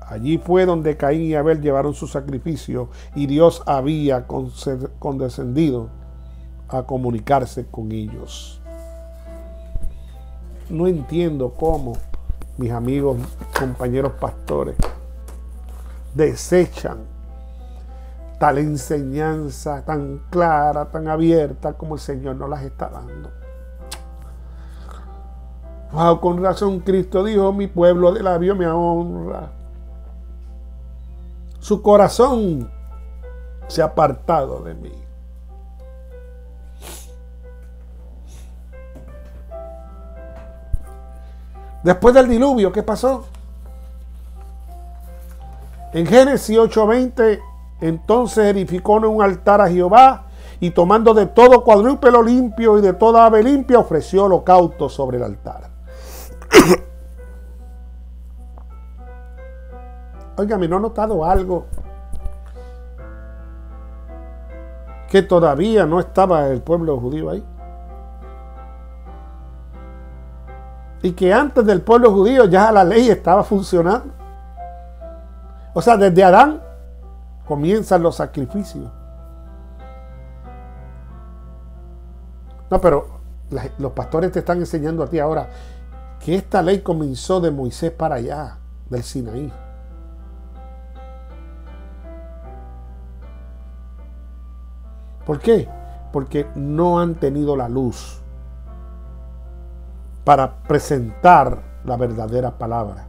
allí fue donde Caín y Abel llevaron su sacrificio y Dios había condescendido a comunicarse con ellos. No entiendo cómo mis amigos, compañeros pastores, desechan tal enseñanza tan clara, tan abierta como el Señor nos las está dando. Wow, con razón Cristo dijo: mi pueblo de labios me honra. Su corazón se ha apartado de mí. Después del diluvio, ¿qué pasó? En Génesis 8:20, entonces edificó un altar a Jehová y tomando de todo cuadrúpedo limpio y de toda ave limpia ofreció holocausto sobre el altar. Óigame, ¿no ha notado algo? Que todavía no estaba el pueblo judío ahí. Y que antes del pueblo judío ya la ley estaba funcionando. O sea, desde Adán comienzan los sacrificios. No, pero los pastores te están enseñando a ti ahora que esta ley comenzó de Moisés para allá, del Sinaí. ¿Por qué? Porque no han tenido la luz para presentar la verdadera palabra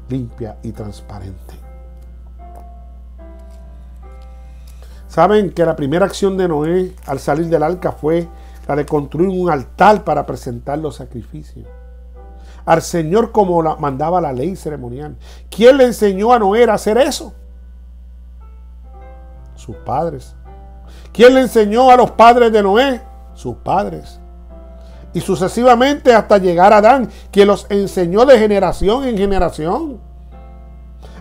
limpia y transparente. ¿Saben que la primera acción de Noé al salir del arca fue la de construir un altar para presentar los sacrificios al Señor como mandaba la ley ceremonial? ¿Quién le enseñó a Noé a hacer eso? Sus padres. ¿Quién le enseñó a los padres de Noé? Sus padres. Y sucesivamente hasta llegar a Adán, quien los enseñó de generación en generación.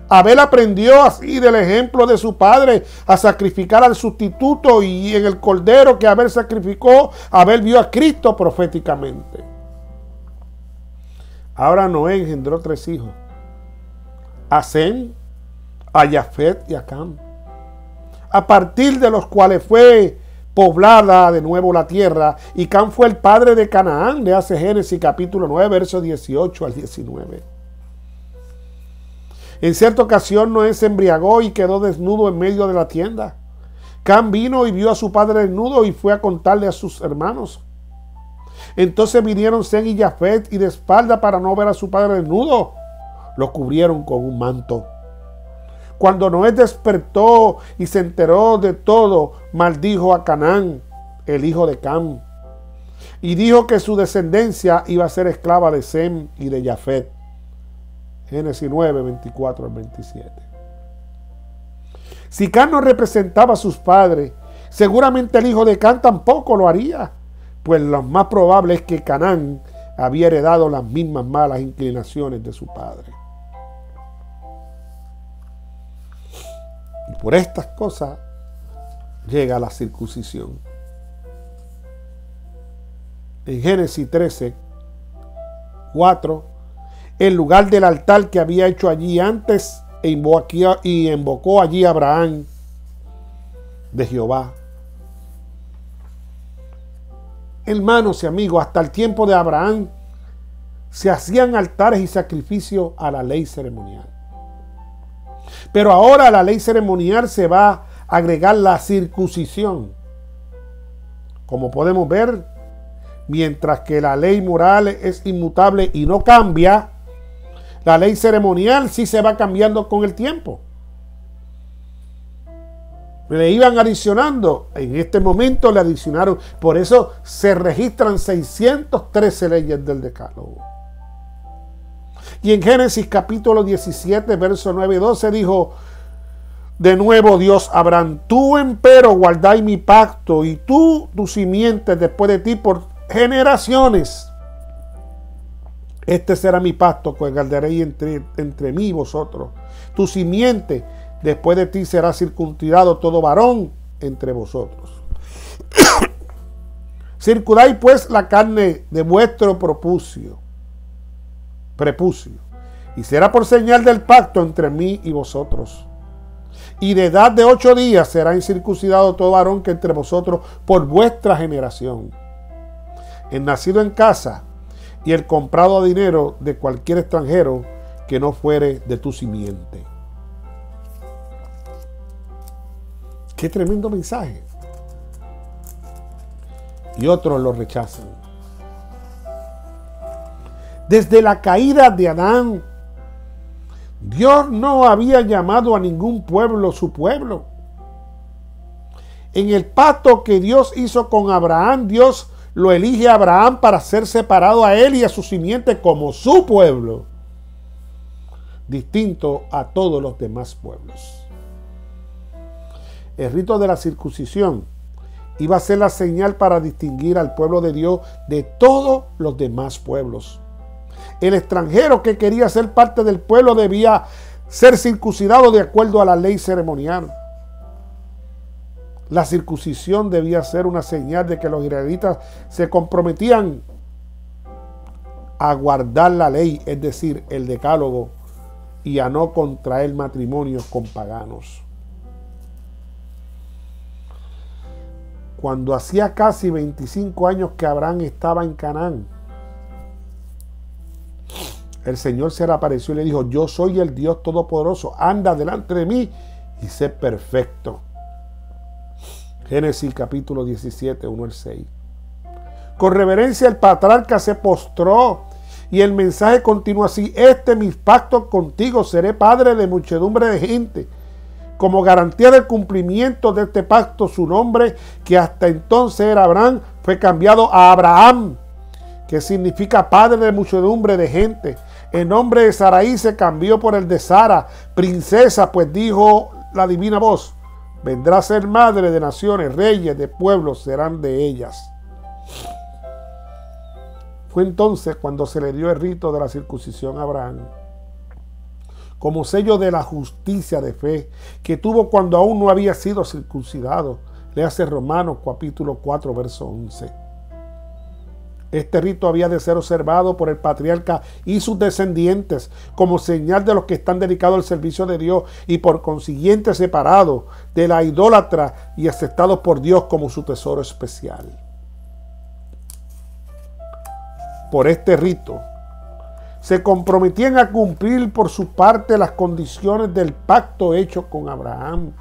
Abel aprendió así del ejemplo de su padre a sacrificar al sustituto, y en el cordero que Abel sacrificó, Abel vio a Cristo proféticamente. Ahora Noé engendró 3 hijos: a Sem, a Jafet y a Cam, a partir de los cuales fue poblada de nuevo la tierra, y Cam fue el padre de Canaán. Le hace Génesis capítulo 9, versos 18 al 19. En cierta ocasión Noé se embriagó y quedó desnudo en medio de la tienda. Cam vino y vio a su padre desnudo y fue a contarle a sus hermanos. Entonces vinieron Sem y Jafet, y de espalda, para no ver a su padre desnudo, lo cubrieron con un manto. Cuando Noé despertó y se enteró de todo, maldijo a Canaán, el hijo de Cam, y dijo que su descendencia iba a ser esclava de Sem y de Jafet. Génesis 9, 24 al 27. Si Cam no representaba a sus padres, seguramente el hijo de Cam tampoco lo haría, pues lo más probable es que Canaán había heredado las mismas malas inclinaciones de su padre. Y por estas cosas llega la circuncisión. En Génesis 13, 4, en lugar del altar que había hecho allí antes, invocó allí a Abraham de Jehová. Hermanos y amigos, hasta el tiempo de Abraham se hacían altares y sacrificios a la ley ceremonial. Pero ahora a la ley ceremonial se va a agregar la circuncisión. Como podemos ver, mientras que la ley moral es inmutable y no cambia, la ley ceremonial sí se va cambiando con el tiempo. Le iban adicionando, en este momento le adicionaron, por eso se registran 613 leyes del Decálogo. Y en Génesis capítulo 17, verso 9 y 12 dijo de nuevo Dios a Abraham: tú empero guardáis mi pacto, y tú, tu simiente después de ti por generaciones. Este será mi pacto que guardaréis entre mí y vosotros. Tu simiente después de ti será circuncidado todo varón entre vosotros. Circundáis pues la carne de vuestro prepucio, y será por señal del pacto entre mí y vosotros. Y de edad de 8 días será incircuncidado todo varón que entre vosotros por vuestra generación. El nacido en casa y el comprado a dinero de cualquier extranjero que no fuere de tu simiente. Qué tremendo mensaje. Y otros lo rechazan. Desde la caída de Adán, Dios no había llamado a ningún pueblo su pueblo. En el pacto que Dios hizo con Abraham, Dios lo elige a Abraham para ser separado a él y a su simiente como su pueblo, distinto a todos los demás pueblos. El rito de la circuncisión iba a ser la señal para distinguir al pueblo de Dios de todos los demás pueblos. El extranjero que quería ser parte del pueblo debía ser circuncidado de acuerdo a la ley ceremonial. La circuncisión debía ser una señal de que los israelitas se comprometían a guardar la ley, es decir, el decálogo, y a no contraer matrimonios con paganos. Cuando hacía casi 25 años que Abraham estaba en Canaán, el Señor se le apareció y le dijo: yo soy el Dios Todopoderoso, anda delante de mí y sé perfecto. Génesis capítulo 17, 1 al 6. Con reverencia el patriarca se postró y el mensaje continúa así: este mis pactos contigo, seré padre de muchedumbre de gente. Como garantía del cumplimiento de este pacto, su nombre, que hasta entonces era Abraham, fue cambiado a Abraham, que significa padre de muchedumbre de gente. El nombre de Sarai se cambió por el de Sara, princesa, pues dijo la divina voz: vendrá a ser madre de naciones, reyes de pueblos serán de ellas. Fue entonces cuando se le dio el rito de la circuncisión a Abraham, como sello de la justicia de fe que tuvo cuando aún no había sido circuncidado. Le hace Romanos capítulo 4, verso 11. Este rito había de ser observado por el patriarca y sus descendientes como señal de los que están dedicados al servicio de Dios y por consiguiente separados de la idólatra y aceptados por Dios como su tesoro especial. Por este rito se comprometían a cumplir por su parte las condiciones del pacto hecho con Abraham.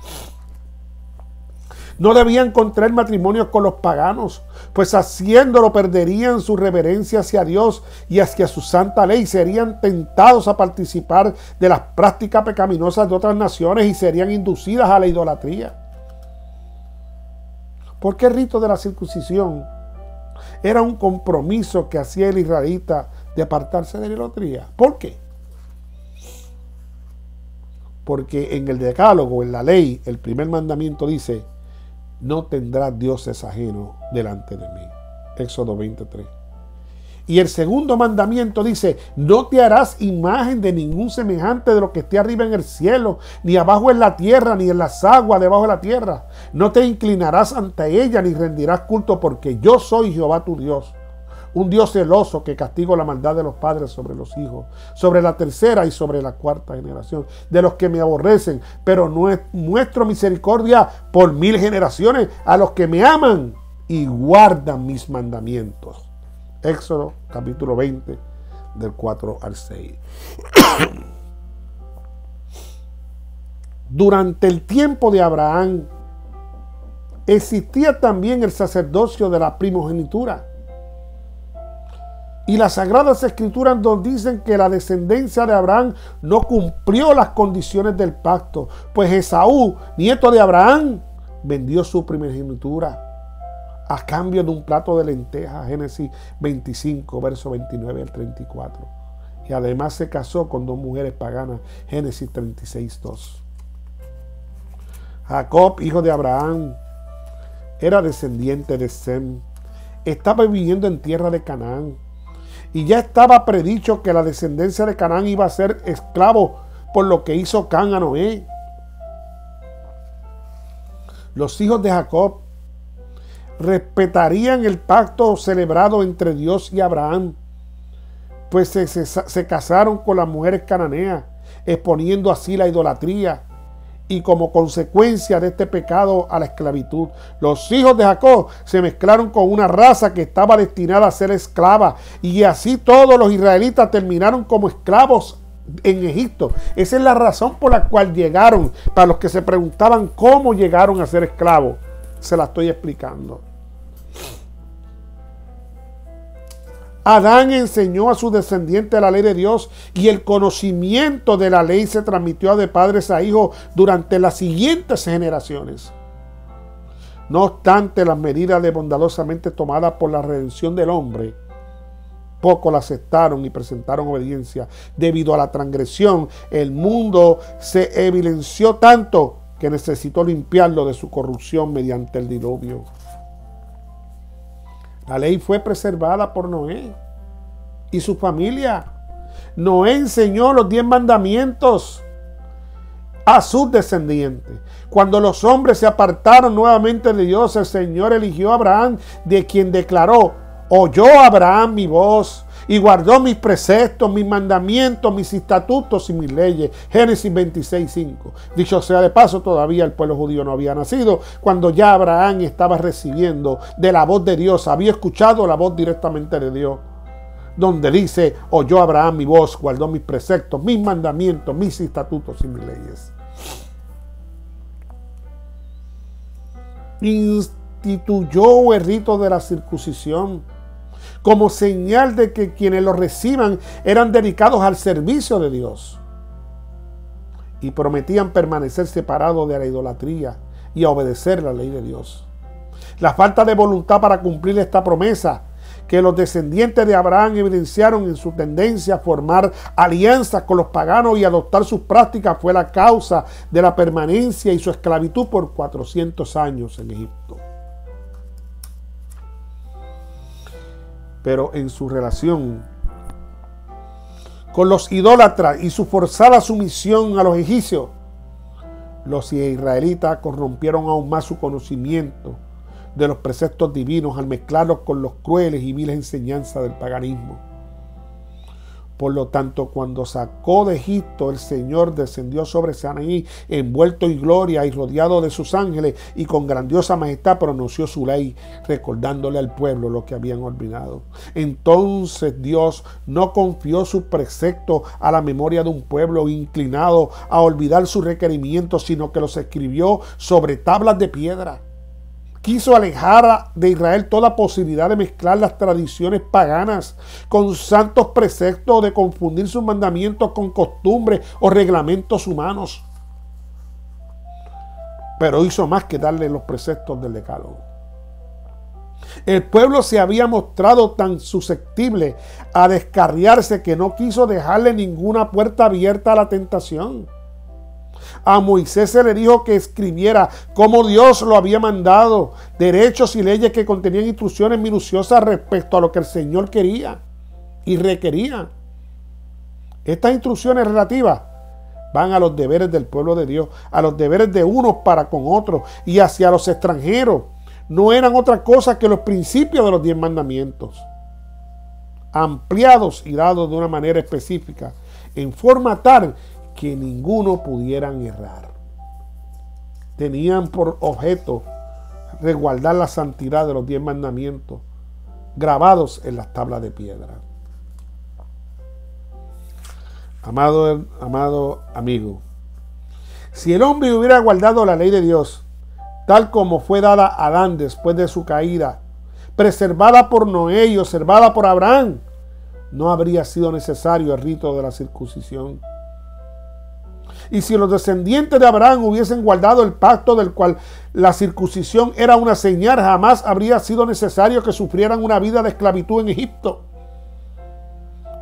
No debían contraer matrimonio con los paganos, pues haciéndolo perderían su reverencia hacia Dios y hacia su santa ley. Serían tentados a participar de las prácticas pecaminosas de otras naciones y serían inducidas a la idolatría. Porque el rito de la circuncisión era un compromiso que hacía el israelita de apartarse de la idolatría. ¿Por qué? Porque en el decálogo, en la ley, el primer mandamiento dice: no tendrás dioses ajenos delante de mí. Éxodo 23. Y el segundo mandamiento dice: no te harás imagen de ningún semejante de lo que esté arriba en el cielo, ni abajo en la tierra, ni en las aguas debajo de la tierra. No te inclinarás ante ella, ni rendirás culto, porque yo soy Jehová tu Dios. Un Dios celoso que castigo la maldad de los padres sobre los hijos, sobre la tercera y sobre la cuarta generación, de los que me aborrecen, pero no muestro misericordia por 1000 generaciones a los que me aman y guardan mis mandamientos. Éxodo capítulo 20, del 4 al 6. Durante el tiempo de Abraham existía también el sacerdocio de la primogenitura. Y las Sagradas Escrituras nos dicen que la descendencia de Abraham no cumplió las condiciones del pacto, pues Esaú, nieto de Abraham, vendió su primogenitura a cambio de un plato de lentejas. Génesis 25, verso 29 al 34. Y además se casó con 2 mujeres paganas. Génesis 36, 2. Jacob, hijo de Abraham, era descendiente de Sem. Estaba viviendo en tierra de Canaán. Y ya estaba predicho que la descendencia de Canaán iba a ser esclavo por lo que hizo Can a Noé. Los hijos de Jacob respetarían el pacto celebrado entre Dios y Abraham, pues se casaron con las mujeres cananeas, exponiendo así la idolatría y como consecuencia de este pecado a la esclavitud. Los hijos de Jacob se mezclaron con una raza que estaba destinada a ser esclava, y así todos los israelitas terminaron como esclavos en Egipto. Esa es la razón por la cual llegaron. Para los que se preguntaban cómo llegaron a ser esclavos, se la estoy explicando. Adán enseñó a sus descendientes la ley de Dios, y el conocimiento de la ley se transmitió de padres a hijos durante las siguientes generaciones. No obstante, las medidas de bondadosamente tomadas por la redención del hombre, pocos la aceptaron y presentaron obediencia. Debido a la transgresión, el mundo se evidenció tanto que necesitó limpiarlo de su corrupción mediante el diluvio. La ley fue preservada por Noé y su familia. Noé enseñó los 10 mandamientos a sus descendientes. Cuando los hombres se apartaron nuevamente de Dios, el Señor eligió a Abraham, de quien declaró: oyó Abraham mi voz y guardó mis preceptos, mis mandamientos, mis estatutos y mis leyes. Génesis 26, 5. Dicho sea de paso, todavía el pueblo judío no había nacido cuando ya Abraham estaba recibiendo de la voz de Dios, había escuchado la voz directamente de Dios, donde dice: oyó Abraham mi voz, guardó mis preceptos, mis mandamientos, mis estatutos y mis leyes. Instituyó el rito de la circuncisión como señal de que quienes lo reciban eran dedicados al servicio de Dios y prometían permanecer separados de la idolatría y a obedecer la ley de Dios. La falta de voluntad para cumplir esta promesa que los descendientes de Abraham evidenciaron en su tendencia a formar alianzas con los paganos y adoptar sus prácticas fue la causa de la permanencia y su esclavitud por 400 años en Egipto. Pero en su relación con los idólatras y su forzada sumisión a los egipcios, los israelitas corrompieron aún más su conocimiento de los preceptos divinos al mezclarlos con los crueles y viles enseñanzas del paganismo. Por lo tanto, cuando sacó de Egipto, el Señor descendió sobre Sinaí, envuelto en gloria y rodeado de sus ángeles, y con grandiosa majestad pronunció su ley, recordándole al pueblo lo que habían olvidado. Entonces Dios no confió sus preceptos a la memoria de un pueblo inclinado a olvidar sus requerimientos, sino que los escribió sobre tablas de piedra. Quiso alejar de Israel toda posibilidad de mezclar las tradiciones paganas con santos preceptos o de confundir sus mandamientos con costumbres o reglamentos humanos. Pero hizo más que darle los preceptos del Decálogo. El pueblo se había mostrado tan susceptible a descarriarse que no quiso dejarle ninguna puerta abierta a la tentación. A Moisés se le dijo que escribiera como Dios lo había mandado, derechos y leyes que contenían instrucciones minuciosas respecto a lo que el Señor quería y requería. Estas instrucciones relativas van a los deberes del pueblo de Dios, a los deberes de unos para con otros y hacia los extranjeros. No eran otra cosa que los principios de los 10 mandamientos, ampliados y dados de una manera específica, en forma tal que ninguno pudieran errar. Tenían por objeto resguardar la santidad de los 10 mandamientos grabados en las tablas de piedra. Amado amigo, si el hombre hubiera guardado la ley de Dios, tal como fue dada a Adán después de su caída, preservada por Noé y observada por Abraham, no habría sido necesario el rito de la circuncisión. Y si los descendientes de Abraham hubiesen guardado el pacto del cual la circuncisión era una señal, jamás habría sido necesario que sufrieran una vida de esclavitud en Egipto.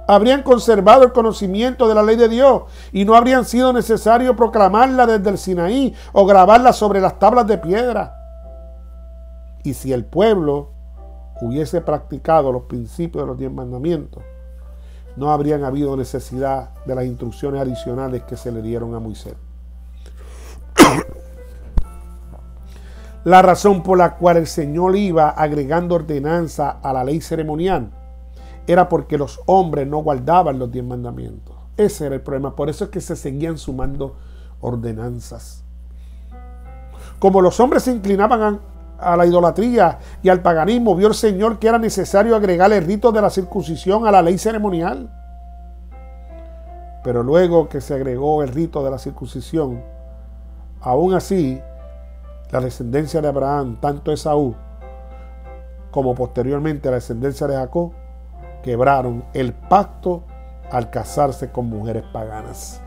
Habrían conservado el conocimiento de la ley de Dios y no habrían sido necesario proclamarla desde el Sinaí o grabarla sobre las tablas de piedra. Y si el pueblo hubiese practicado los principios de los 10 mandamientos, no habrían habido necesidad de las instrucciones adicionales que se le dieron a Moisés. La razón por la cual el Señor iba agregando ordenanza a la ley ceremonial era porque los hombres no guardaban los 10 mandamientos. Ese era el problema. Por eso es que se seguían sumando ordenanzas. Como los hombres se inclinaban a la idolatría y al paganismo, vio el Señor que era necesario agregar el rito de la circuncisión a la ley ceremonial. Pero luego que se agregó el rito de la circuncisión, aún así, la descendencia de Abraham, tanto Esaú como posteriormente la descendencia de Jacob, quebraron el pacto al casarse con mujeres paganas.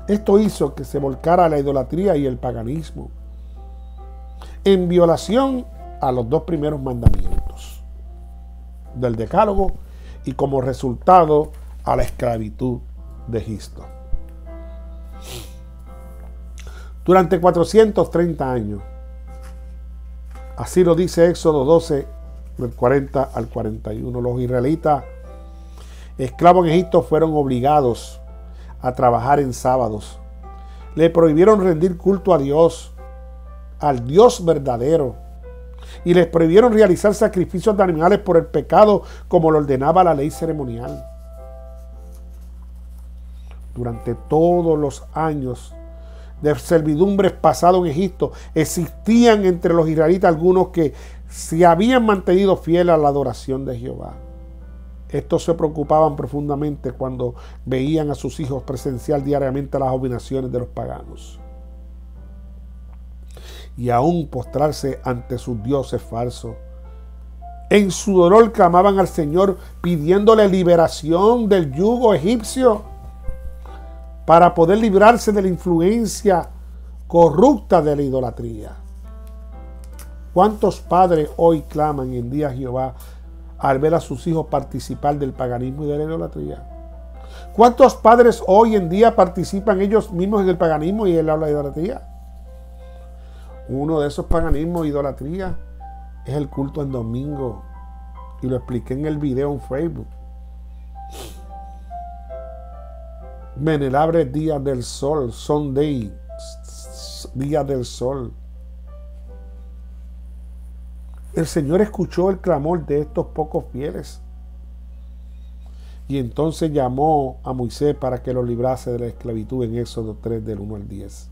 Esto hizo que se volcara la idolatría y el paganismo, en violación a los 2 primeros mandamientos del Decálogo y como resultado a la esclavitud de Egipto. Durante 430 años, así lo dice Éxodo 12, del 40 al 41, los israelitas esclavos en Egipto fueron obligados a trabajar en sábados. Le prohibieron rendir culto a Dios, al Dios verdadero, y les prohibieron realizar sacrificios de animales por el pecado como lo ordenaba la ley ceremonial. Durante todos los años de servidumbre pasado en Egipto, existían entre los israelitas algunos que se habían mantenido fieles a la adoración de Jehová. Estos se preocupaban profundamente cuando veían a sus hijos presenciar diariamente las abominaciones de los paganos y aún postrarse ante sus dioses falsos. En su dolor clamaban al Señor pidiéndole liberación del yugo egipcio para poder librarse de la influencia corrupta de la idolatría. ¿Cuántos padres hoy claman en día a Jehová al ver a sus hijos participar del paganismo y de la idolatría? ¿Cuántos padres hoy en día participan ellos mismos en el paganismo y en la idolatría? Uno de esos paganismos e idolatría es el culto en domingo, y lo expliqué en el video en Facebook. Venerables días del sol, Sunday, días del sol. el Señor escuchó el clamor de estos pocos fieles. Y entonces llamó a Moisés para que lo librase de la esclavitud en Éxodo 3 del 1 al 10.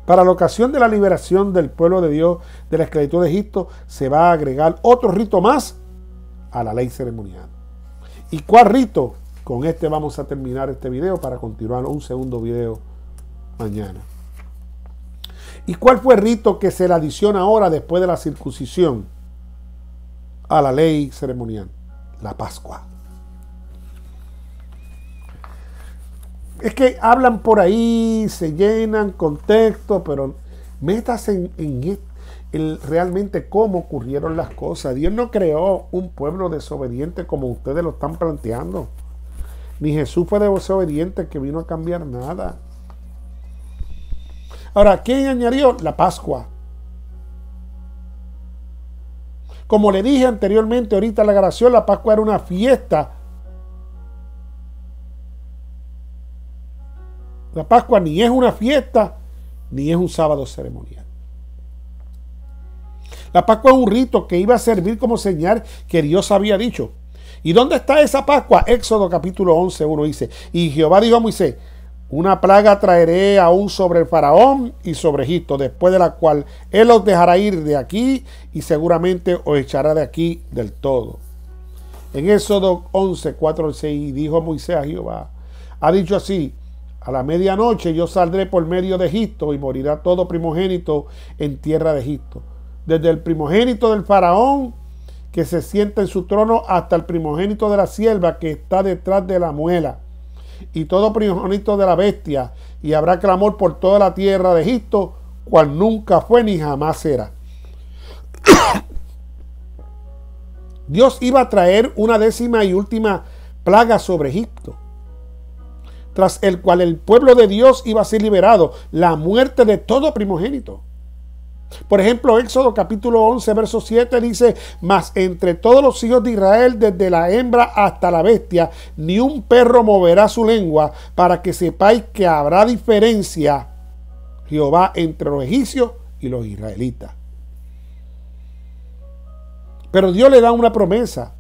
Para la ocasión de la liberación del pueblo de Dios de la esclavitud de Egipto, se va a agregar otro rito más a la ley ceremonial. ¿Y cuál rito? Con este vamos a terminar este video para continuar un segundo video mañana. ¿Y cuál fue el rito que se le adiciona ahora después de la circuncisión a la ley ceremonial? La Pascua. Es que hablan por ahí, se llenan contexto, pero métase en realmente cómo ocurrieron las cosas. Dios no creó un pueblo desobediente como ustedes lo están planteando. Ni Jesús fue desobediente que vino a cambiar nada. Ahora, ¿quién añadió? La Pascua. Como le dije anteriormente, ahorita la grabación, la Pascua era una fiesta. La Pascua ni es una fiesta, ni es un sábado ceremonial. La Pascua es un rito que iba a servir como señal que Dios había dicho. ¿Y dónde está esa Pascua? Éxodo capítulo 11, 1 dice, y Jehová dijo a Moisés, una plaga traeré aún sobre el faraón y sobre Egipto, después de la cual él os dejará ir de aquí y seguramente os echará de aquí del todo. En Éxodo 11, 4 al 6, dijo Moisés a Jehová, ha dicho así, a la medianoche yo saldré por medio de Egipto y morirá todo primogénito en tierra de Egipto, desde el primogénito del faraón que se sienta en su trono hasta el primogénito de la sierva que está detrás de la muela, y todo primogénito de la bestia, y habrá clamor por toda la tierra de Egipto, cual nunca fue ni jamás será. Dios iba a traer una 10ª y última plaga sobre Egipto, tras el cual el pueblo de Dios iba a ser liberado, la muerte de todo primogénito. Por ejemplo, Éxodo capítulo 11, verso 7 dice, mas entre todos los hijos de Israel, desde la hembra hasta la bestia, ni un perro moverá su lengua, para que sepáis que habrá diferencia Jehová entre los egipcios y los israelitas. Pero Dios le da una promesa.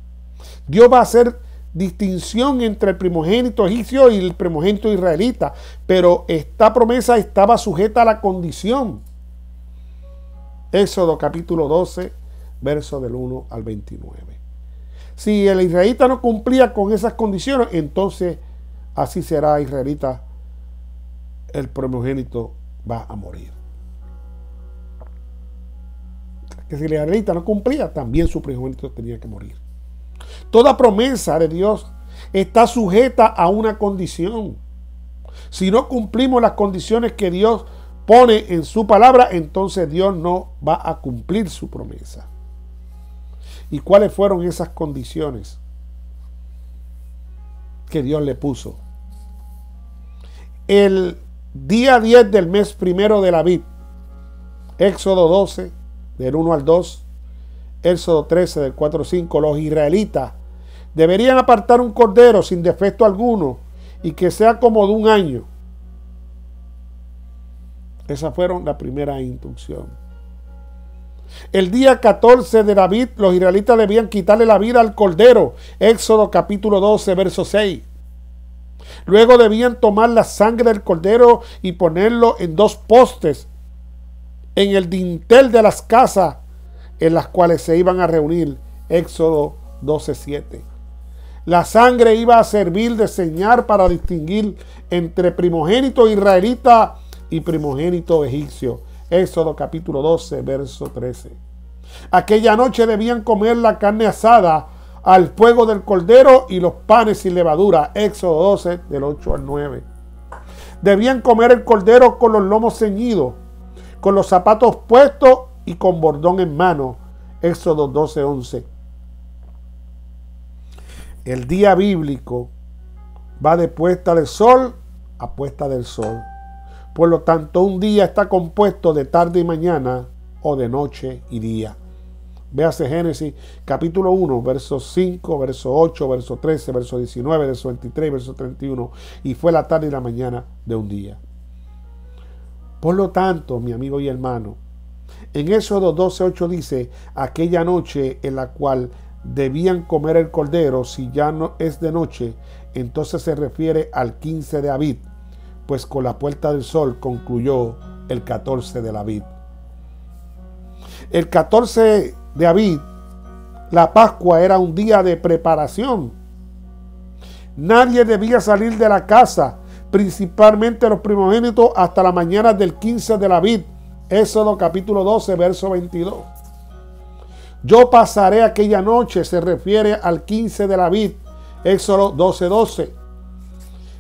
Dios va a hacer distinción entre el primogénito egipcio y el primogénito israelita, pero esta promesa estaba sujeta a la condición. Éxodo capítulo 12, verso del 1 al 29. Si el israelita no cumplía con esas condiciones, entonces así será israelita, el primogénito va a morir. Que si el israelita no cumplía, también su primogénito tenía que morir. Toda promesa de Dios está sujeta a una condición. Si no cumplimos las condiciones que Dios pone en su palabra, entonces Dios no va a cumplir su promesa. ¿Y cuáles fueron esas condiciones que Dios le puso? El día 10 del mes primero de Abib, Éxodo 12, del 1 al 2, Éxodo 13, del 4 al 5, los israelitas deberían apartar un cordero sin defecto alguno y que sea como de 1 año. Esas fueron la primera instrucción. El día 14 de Abib, los israelitas debían quitarle la vida al cordero. Éxodo capítulo 12, verso 6. Luego debían tomar la sangre del cordero y ponerlo en 2 postes en el dintel de las casas en las cuales se iban a reunir. Éxodo 12, 7. La sangre iba a servir de señal para distinguir entre primogénito israelita y primogénito egipcio. Éxodo capítulo 12, verso 13. Aquella noche debían comer la carne asada al fuego del cordero y los panes sin levadura. Éxodo 12, del 8 al 9. Debían comer el cordero con los lomos ceñidos, con los zapatos puestos y con bordón en mano. Éxodo 12, 11. El día bíblico va de puesta del sol a puesta del sol. Por lo tanto, un día está compuesto de tarde y mañana, o de noche y día. Véase Génesis capítulo 1, verso 5, verso 8, verso 13, verso 19, verso 23, verso 31. Y fue la tarde y la mañana de un día. Por lo tanto, mi amigo y hermano, En Éxodo 12:8 dice, aquella noche en la cual debían comer el cordero, si ya no es de noche, entonces se refiere al 15 de Abib, pues con la puesta del sol concluyó el 14 de Abib. El 14 de Abib, la Pascua, era un día de preparación. Nadie debía salir de la casa, principalmente los primogénitos, hasta la mañana del 15 de Abib. Éxodo capítulo 12, verso 22. Yo pasaré aquella noche, se refiere al 15 de Abib. Éxodo 12:12.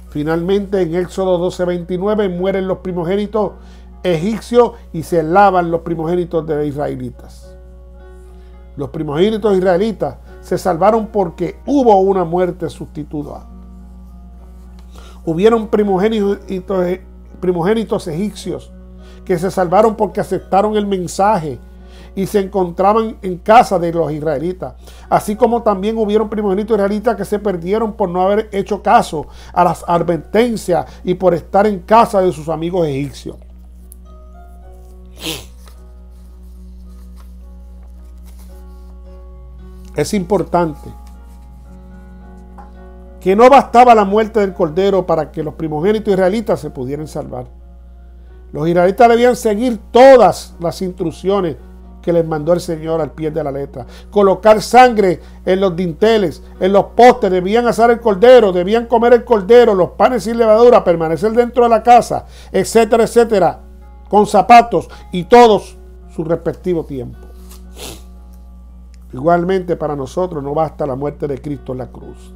Finalmente, en Éxodo 12:29 mueren los primogénitos egipcios y se lavan los primogénitos de los israelitas. Los primogénitos israelitas se salvaron porque hubo una muerte sustituta. Hubieron primogénitos egipcios que se salvaron porque aceptaron el mensaje y se encontraban en casa de los israelitas. Así como también hubieron primogénitos israelitas que se perdieron por no haber hecho caso a las advertencias y por estar en casa de sus amigos egipcios. Es importante que no bastaba la muerte del cordero para que los primogénitos israelitas se pudieran salvar. Los israelitas debían seguir todas las instrucciones que les mandó el Señor al pie de la letra. Colocar sangre en los dinteles, en los postes, debían asar el cordero, debían comer el cordero, los panes sin levadura, permanecer dentro de la casa, etcétera, etcétera, con zapatos y todos su respectivo tiempo. Igualmente para nosotros no basta la muerte de Cristo en la cruz.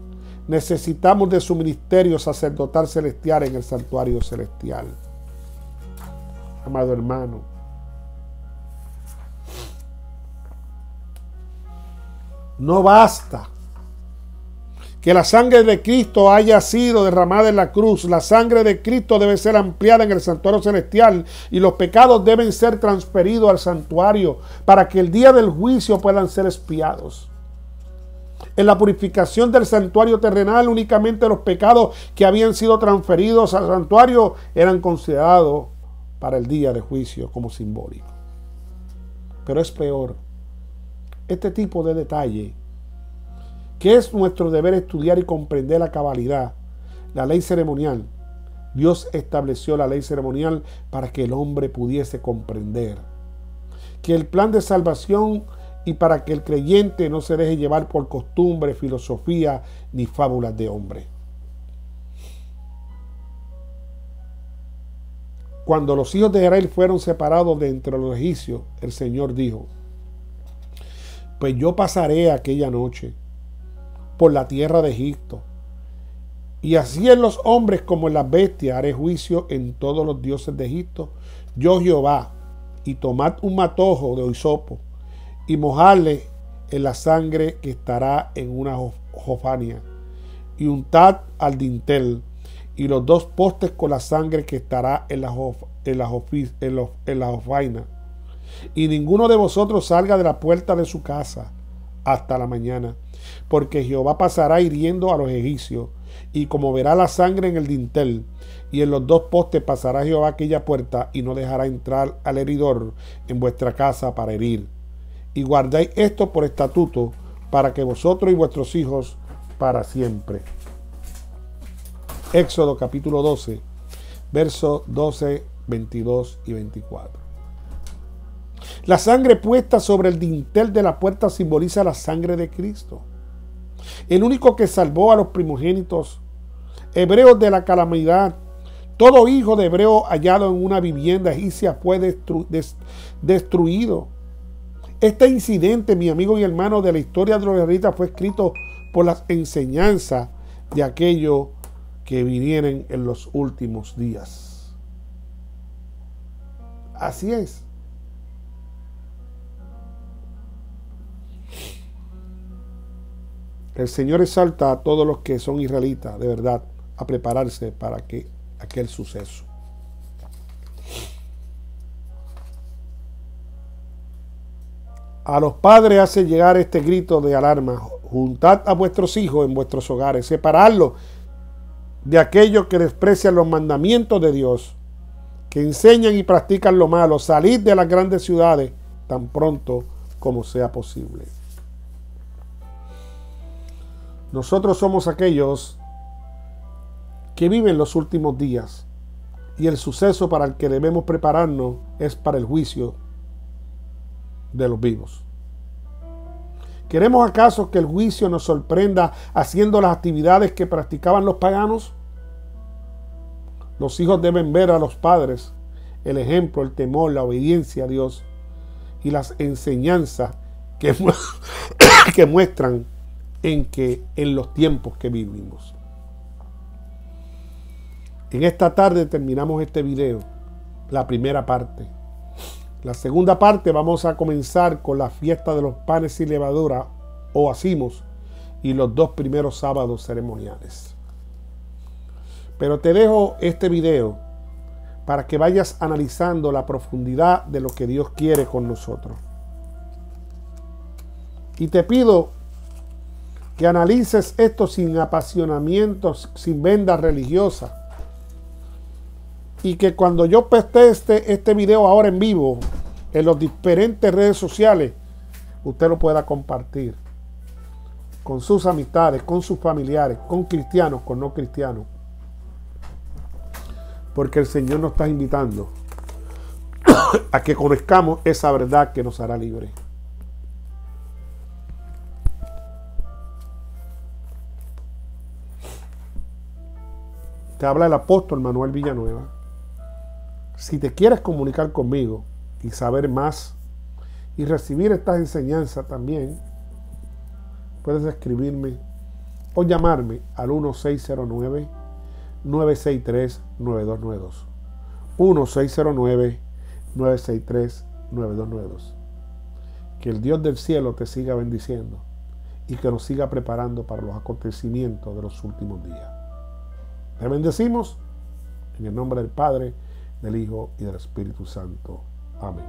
Necesitamos de su ministerio sacerdotal celestial en el santuario celestial. Amado hermano, no basta que la sangre de Cristo haya sido derramada en la cruz. La sangre de Cristo debe ser ampliada en el santuario celestial y los pecados deben ser transferidos al santuario para que el día del juicio puedan ser expiados. En la purificación del santuario terrenal, únicamente los pecados que habían sido transferidos al santuario eran considerados para el día de juicio como simbólico. Pero es peor este tipo de detalle, que es nuestro deber estudiar y comprender la cabalidad, la ley ceremonial. Dios estableció la ley ceremonial para que el hombre pudiese comprender que el plan de salvación y para que el creyente no se deje llevar por costumbre, filosofía ni fábulas de hombre. Cuando los hijos de Israel fueron separados de entre los egipcios, el Señor dijo: pues yo pasaré aquella noche por la tierra de Egipto, y así en los hombres como en las bestias haré juicio en todos los dioses de Egipto. Yo Jehová, y tomad un matojo de hisopo y mojadle en la sangre que estará en una jofania, y untad al dintel y los dos postes con la sangre que estará en la jofaina. Y ninguno de vosotros salga de la puerta de su casa hasta la mañana, porque Jehová pasará hiriendo a los egipcios, y como verá la sangre en el dintel y en los dos postes, pasará Jehová aquella puerta y no dejará entrar al heridor en vuestra casa para herir. Y guardáis esto por estatuto para que vosotros y vuestros hijos para siempre. Éxodo capítulo 12, versos 12, 22 y 24. La sangre puesta sobre el dintel de la puerta simboliza la sangre de Cristo, el único que salvó a los primogénitos hebreos de la calamidad. Todo hijo de hebreo hallado en una vivienda egipcia fue destruido. Este incidente, mi amigo y hermano, de la historia de los israelitas fue escrito por las enseñanzas de aquello que vinieren en los últimos días. Así es. El Señor exalta a todos los que son israelitas, de verdad, a prepararse para aquel suceso. A los padres hace llegar este grito de alarma: juntad a vuestros hijos en vuestros hogares, separadlos de aquellos que desprecian los mandamientos de Dios, que enseñan y practican lo malo, salid de las grandes ciudades tan pronto como sea posible. Nosotros somos aquellos que viven los últimos días, y el suceso para el que debemos prepararnos es para el juicio de los vivos. ¿Queremos acaso que el juicio nos sorprenda haciendo las actividades que practicaban los paganos? Los hijos deben ver a los padres el ejemplo, el temor, la obediencia a Dios y las enseñanzas que muestran en los tiempos que vivimos. En esta tarde terminamos este video, la primera parte. La segunda parte vamos a comenzar con la fiesta de los panes sin levadura o acimos y los 2 primeros sábados ceremoniales. Pero te dejo este video para que vayas analizando la profundidad de lo que Dios quiere con nosotros. Y te pido que analices esto sin apasionamientos, sin vendas religiosas. Y que cuando yo poste este video ahora en vivo, en las diferentes redes sociales, usted lo pueda compartir con sus amistades, con sus familiares, con cristianos, con no cristianos. Porque el Señor nos está invitando a que conozcamos esa verdad que nos hará libres. Te habla el apóstol Manuel Villanueva. Si te quieres comunicar conmigo y saber más y recibir estas enseñanzas también, puedes escribirme o llamarme al 1609-963-9292. 1609-963-9292. Que el Dios del cielo te siga bendiciendo y que nos siga preparando para los acontecimientos de los últimos días. Te bendecimos en el nombre del Padre, del Hijo y del Espíritu Santo. Amén.